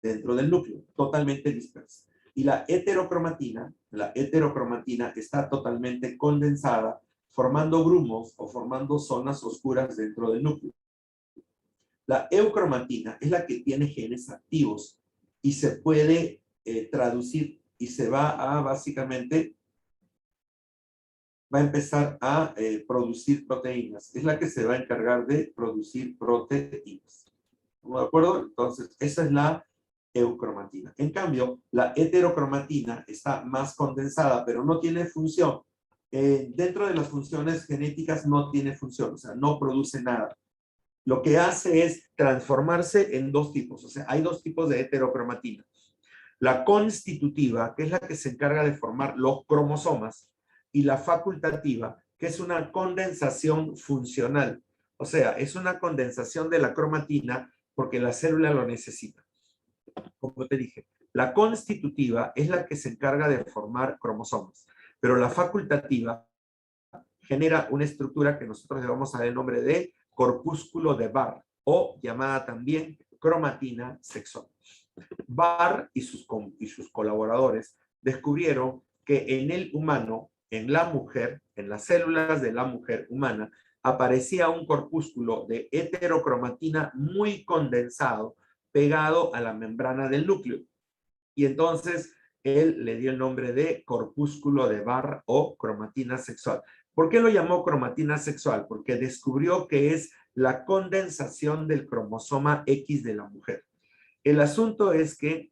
dentro del núcleo, totalmente dispersa. Y la heterocromatina está totalmente condensada, formando grumos o formando zonas oscuras dentro del núcleo. La eucromatina es la que tiene genes activos y se puede traducir y se básicamente va a empezar a producir proteínas. Es la que se va a encargar de producir proteínas. ¿Estamos de acuerdo? Entonces, esa es la eucromatina. En cambio, la heterocromatina está más condensada, pero no tiene función. Dentro de las funciones genéticas no tiene función, o sea, no produce nada. Lo que hace es transformarse en dos tipos, o sea, hay dos tipos de heterocromatina. La constitutiva, que es la que se encarga de formar los cromosomas, y la facultativa, que es una condensación funcional. O sea, es una condensación de la cromatina porque la célula lo necesita. Como te dije, la constitutiva es la que se encarga de formar cromosomas, pero la facultativa genera una estructura que nosotros le vamos a dar el nombre de corpúsculo de Barr, o llamada también cromatina sexual. Barr y sus colaboradores descubrieron que en el humano, en la mujer, en las células de la mujer humana, aparecía un corpúsculo de heterocromatina muy condensado, pegado a la membrana del núcleo. Y entonces él le dio el nombre de corpúsculo de Barr o cromatina sexual. ¿Por qué lo llamó cromatina sexual? Porque descubrió que es la condensación del cromosoma X de la mujer. El asunto es que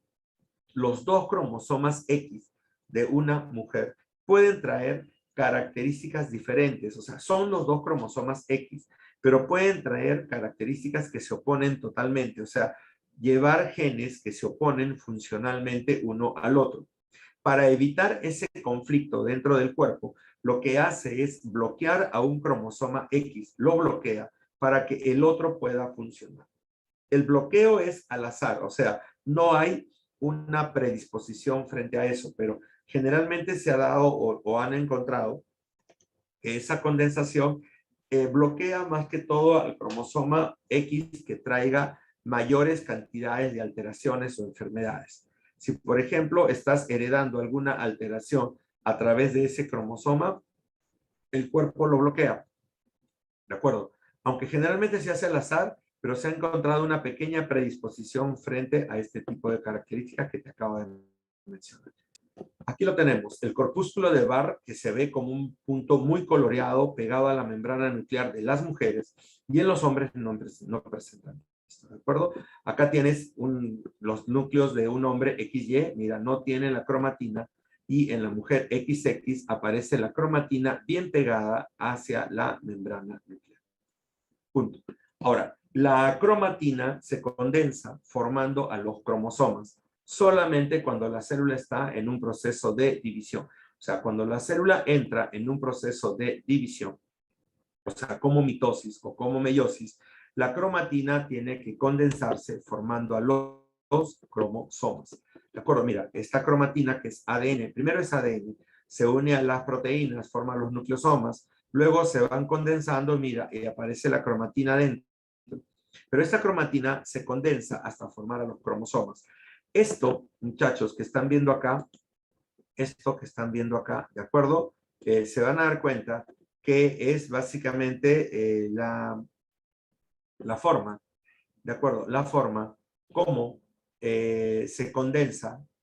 los dos cromosomas X de una mujer pueden traer características diferentes, o sea, son los dos cromosomas X, pero pueden traer características que se oponen totalmente, o sea, llevar genes que se oponen funcionalmente uno al otro. Para evitar ese conflicto dentro del cuerpo, lo que hace es bloquear a un cromosoma X, lo bloquea para que el otro pueda funcionar. El bloqueo es al azar, o sea, no hay una predisposición frente a eso, pero generalmente se ha dado o han encontrado que esa condensación bloquea más que todo al cromosoma X que traiga mayores cantidades de alteraciones o enfermedades. Si, por ejemplo, estás heredando alguna alteración a través de ese cromosoma, el cuerpo lo bloquea. ¿De acuerdo? Aunque generalmente se hace al azar, pero se ha encontrado una pequeña predisposición frente a este tipo de características que te acabo de mencionar. Aquí lo tenemos, el corpúsculo de Barr, que se ve como un punto muy coloreado pegado a la membrana nuclear de las mujeres, y en los hombres no presentan esto, ¿de acuerdo? Acá tienes los núcleos de un hombre XY, mira, no tiene la cromatina, y en la mujer XX aparece la cromatina bien pegada hacia la membrana nuclear. Punto. Ahora, la cromatina se condensa formando a los cromosomas solamente cuando la célula está en un proceso de división. O sea, cuando la célula entra en un proceso de división, o sea, como mitosis o como meiosis, la cromatina tiene que condensarse formando a los cromosomas. ¿De acuerdo? Mira, esta cromatina que es ADN, primero es ADN, se une a las proteínas, forma los nucleosomas, luego se van condensando, mira, y aparece la cromatina dentro. Pero esta cromatina se condensa hasta formar a los cromosomas. Esto, muchachos, que están viendo acá, ¿de acuerdo? Se van a dar cuenta que es básicamente la forma, ¿de acuerdo? La forma como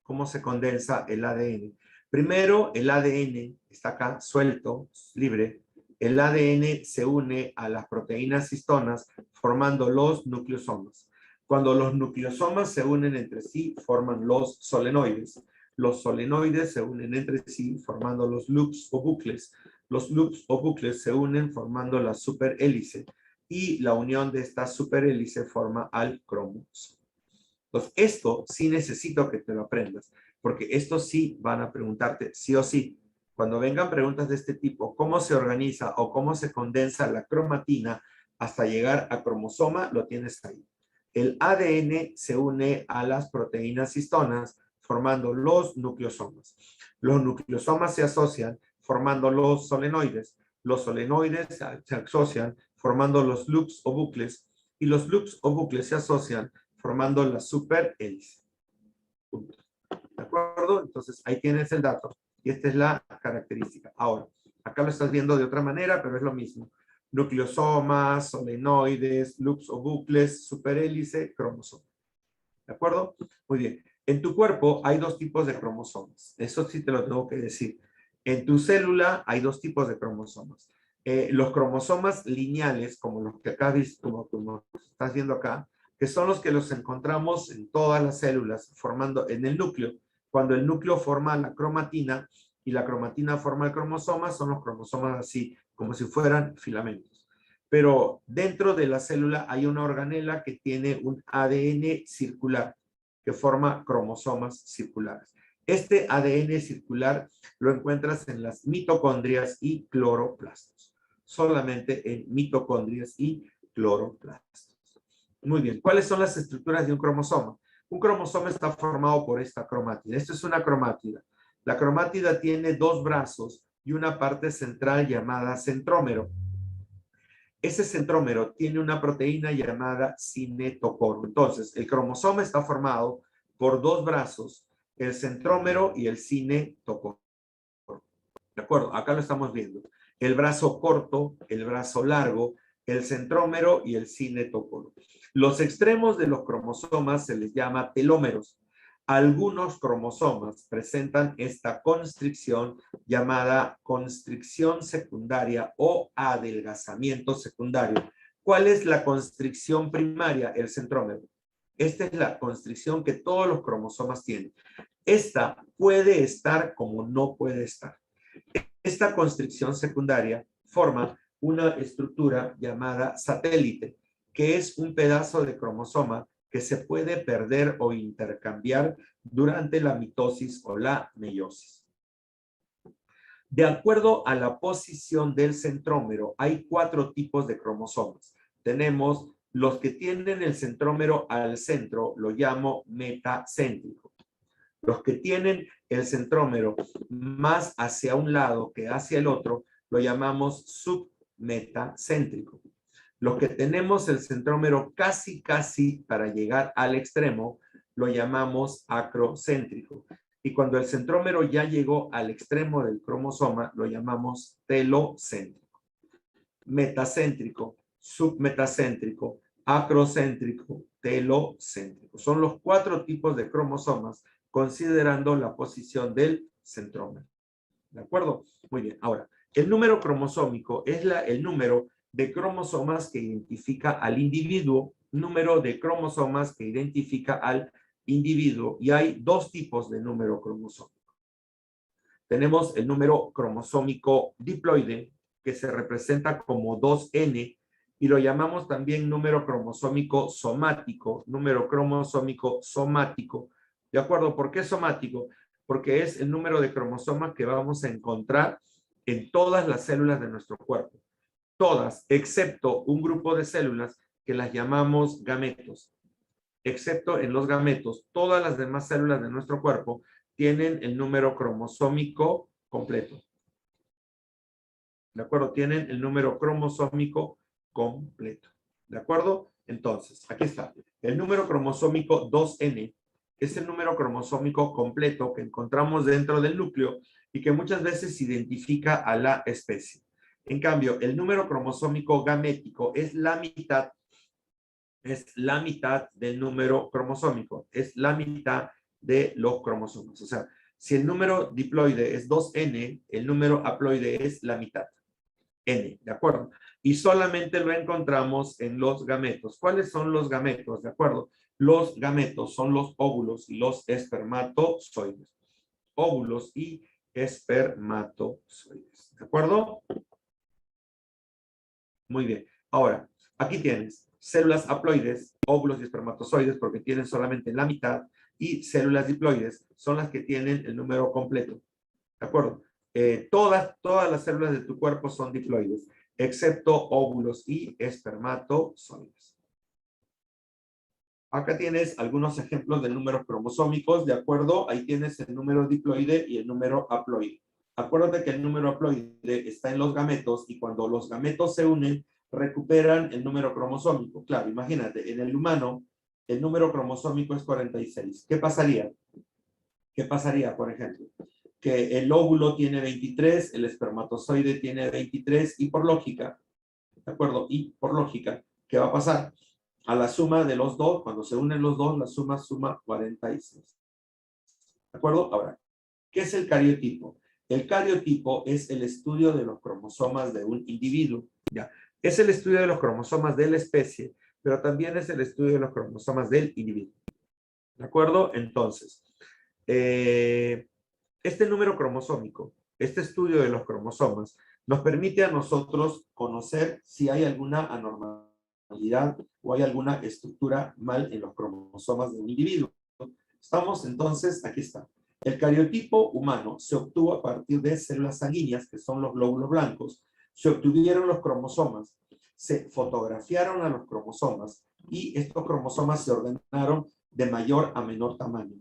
cómo se condensa el ADN. Primero, el ADN está acá suelto, libre. El ADN se une a las proteínas histonas formando los nucleosomas. Cuando los nucleosomas se unen entre sí, forman los solenoides. Los solenoides se unen entre sí formando los loops o bucles. Los loops o bucles se unen formando la superhélice y la unión de esta superhélice forma al cromosoma. Entonces, esto sí necesito que te lo aprendas, porque esto sí van a preguntarte, sí o sí. Cuando vengan preguntas de este tipo, ¿cómo se organiza o cómo se condensa la cromatina hasta llegar a cromosoma? Lo tienes ahí. El ADN se une a las proteínas histonas formando los nucleosomas. Los nucleosomas se asocian formando los solenoides. Los solenoides se asocian formando los loops o bucles, y los loops o bucles se asocian formando la superhélice. ¿De acuerdo? Entonces, ahí tienes el dato. Y esta es la característica. Ahora, acá lo estás viendo de otra manera, pero es lo mismo. Nucleosomas, solenoides, loops o bucles, superhélice, cromosoma. ¿De acuerdo? Muy bien. En tu cuerpo hay dos tipos de cromosomas. Eso sí te lo tengo que decir. En tu célula hay dos tipos de cromosomas. Los cromosomas lineales, como los que acá ves, como estás viendo acá, que son los que los encontramos en todas las células, formando en el núcleo. Cuando el núcleo forma la cromatina y la cromatina forma el cromosoma, son los cromosomas así, como si fueran filamentos. Pero dentro de la célula hay una organela que tiene un ADN circular, que forma cromosomas circulares. Este ADN circular lo encuentras en las mitocondrias y cloroplastos. Solamente en mitocondrias y cloroplastos. Muy bien. ¿Cuáles son las estructuras de un cromosoma? Un cromosoma está formado por esta cromátida. Esto es una cromátida. La cromátida tiene dos brazos y una parte central llamada centrómero. Ese centrómero tiene una proteína llamada cinetocoro. Entonces, el cromosoma está formado por dos brazos, el centrómero y el cinetocoro. ¿De acuerdo? Acá lo estamos viendo. El brazo corto, el brazo largo, el centrómero y el cinetocoro. Los extremos de los cromosomas se les llama telómeros. Algunos cromosomas presentan esta constricción llamada constricción secundaria o adelgazamiento secundario. ¿Cuál es la constricción primaria? El centrómero. Esta es la constricción que todos los cromosomas tienen. Esta puede estar como no puede estar. Esta constricción secundaria forma una estructura llamada satélite, que es un pedazo de cromosoma que se puede perder o intercambiar durante la mitosis o la meiosis. De acuerdo a la posición del centrómero, hay 4 tipos de cromosomas. Tenemos los que tienen el centrómero al centro, lo llamo metacéntrico. Los que tienen el centrómero más hacia un lado que hacia el otro, lo llamamos submetacéntrico. Los que tenemos el centrómero casi para llegar al extremo, lo llamamos acrocéntrico. Y cuando el centrómero ya llegó al extremo del cromosoma, lo llamamos telocéntrico. Metacéntrico, submetacéntrico, acrocéntrico, telocéntrico. Son los 4 tipos de cromosomas considerando la posición del centrómero. ¿De acuerdo? Muy bien. Ahora, el número cromosómico es el número de cromosomas que identifica al individuo, número de cromosomas que identifica al individuo. Y hay 2 tipos de número cromosómico. Tenemos el número cromosómico diploide, que se representa como 2N, y lo llamamos también número cromosómico somático, ¿de acuerdo? ¿Por qué somático? Porque es el número de cromosomas que vamos a encontrar en todas las células de nuestro cuerpo. Todas, excepto un grupo de células que las llamamos gametos. Excepto en los gametos, todas las demás células de nuestro cuerpo tienen el número cromosómico completo. ¿De acuerdo? Tienen el número cromosómico completo. ¿De acuerdo? Entonces, aquí está. El número cromosómico 2N es el número cromosómico completo que encontramos dentro del núcleo y que muchas veces identifica a la especie. En cambio, el número cromosómico gamético es la mitad del número cromosómico. Es la mitad de los cromosomas. O sea, si el número diploide es 2N, el número haploide es la mitad. N, ¿de acuerdo? Y solamente lo encontramos en los gametos. ¿Cuáles son los gametos? ¿De acuerdo? Los gametos son los óvulos y los espermatozoides. Óvulos y espermatozoides. ¿De acuerdo? Muy bien. Ahora, aquí tienes células haploides, óvulos y espermatozoides, porque tienen solamente la mitad, y células diploides son las que tienen el número completo. ¿De acuerdo? Todas las células de tu cuerpo son diploides, excepto óvulos y espermatozoides. Acá tienes algunos ejemplos de números cromosómicos, ¿de acuerdo? Ahí tienes el número diploide y el número haploide. Acuérdate que el número haploide está en los gametos y cuando los gametos se unen, recuperan el número cromosómico. Claro, imagínate, en el humano, el número cromosómico es 46. ¿Qué pasaría? ¿Qué pasaría, por ejemplo? Que el óvulo tiene 23, el espermatozoide tiene 23 y por lógica, ¿de acuerdo? Y por lógica, ¿qué va a pasar? A la suma de los dos, cuando se unen los dos, la suma 46. ¿De acuerdo? Ahora, ¿qué es el cariotipo? El cariotipo es el estudio de los cromosomas de un individuo. ¿Ya? Es el estudio de los cromosomas de la especie, pero también es el estudio de los cromosomas del individuo. ¿De acuerdo? Entonces, este número cromosómico, este estudio de los cromosomas, nos permite a nosotros conocer si hay alguna anormalidad o hay alguna estructura mal en los cromosomas de un individuo. Estamos entonces, aquí está. El cariotipo humano se obtuvo a partir de células sanguíneas, que son los glóbulos blancos. Se obtuvieron los cromosomas, se fotografiaron a los cromosomas y estos cromosomas se ordenaron de mayor a menor tamaño,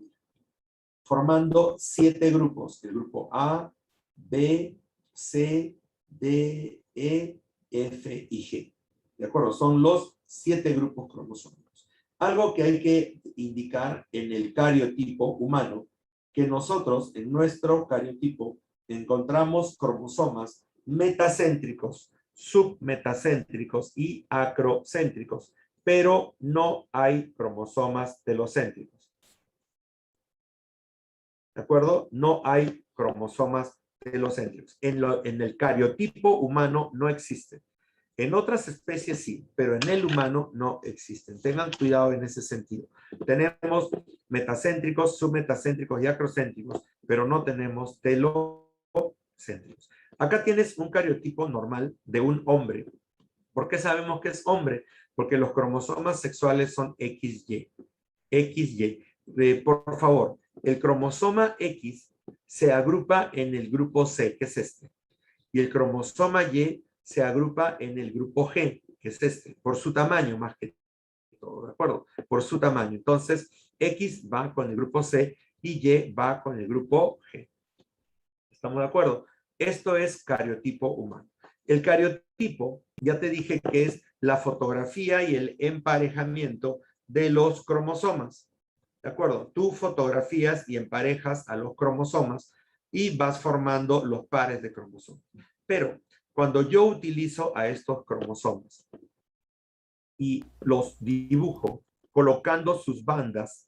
formando 7 grupos, el grupo A, B, C, D, E, F y G. ¿De acuerdo? Son los 7 grupos cromosómicos. Algo que hay que indicar en el cariotipo humano, que nosotros en nuestro cariotipo encontramos cromosomas metacéntricos, submetacéntricos y acrocéntricos, pero no hay cromosomas telocéntricos. ¿De acuerdo? No hay cromosomas telocéntricos. En el cariotipo humano no existen. En otras especies sí, pero en el humano no existen. Tengan cuidado en ese sentido. Tenemos metacéntricos, submetacéntricos y acrocéntricos, pero no tenemos telocéntricos. Acá tienes un cariotipo normal de un hombre. ¿Por qué sabemos que es hombre? Porque los cromosomas sexuales son XY. XY. Por favor, el cromosoma X se agrupa en el grupo C, que es este. Y el cromosoma Y se agrupa en el grupo G, que es este, por su tamaño más que todo, ¿de acuerdo? Por su tamaño. Entonces, X va con el grupo C y Y va con el grupo G. ¿Estamos de acuerdo? Esto es cariotipo humano. El cariotipo, ya te dije que es la fotografía y el emparejamiento de los cromosomas. ¿De acuerdo? Tú fotografías y emparejas a los cromosomas y vas formando los pares de cromosomas. Pero cuando yo utilizo a estos cromosomas y los dibujo colocando sus bandas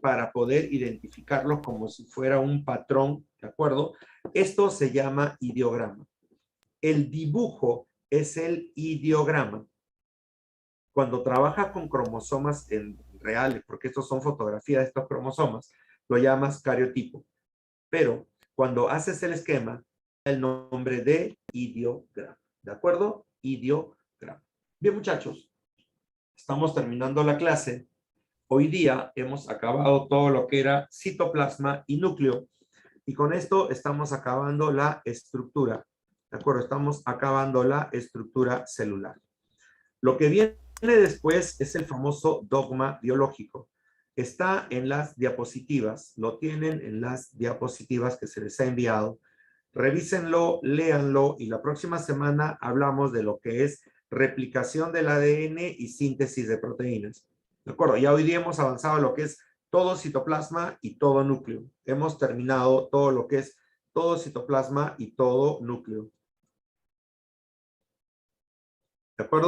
para poder identificarlos como si fuera un patrón, ¿de acuerdo? Esto se llama ideograma. El dibujo es el ideograma. Cuando trabajas con cromosomas reales, porque estos son fotografías de estos cromosomas, lo llamas cariotipo. Pero cuando haces el esquema, el nombre de ideograma. ¿De acuerdo? Ideograma. Bien, muchachos, estamos terminando la clase. Hoy día hemos acabado todo lo que era citoplasma y núcleo. Y con esto estamos acabando la estructura. ¿De acuerdo? Estamos acabando la estructura celular. Lo que viene después es el famoso dogma biológico. Está en las diapositivas, lo tienen en las diapositivas que se les ha enviado. Revísenlo, léanlo y la próxima semana hablamos de lo que es replicación del ADN y síntesis de proteínas. ¿De acuerdo? Ya hoy día hemos avanzado a lo que es todo citoplasma y todo núcleo. Hemos terminado todo lo que es todo citoplasma y todo núcleo. ¿De acuerdo?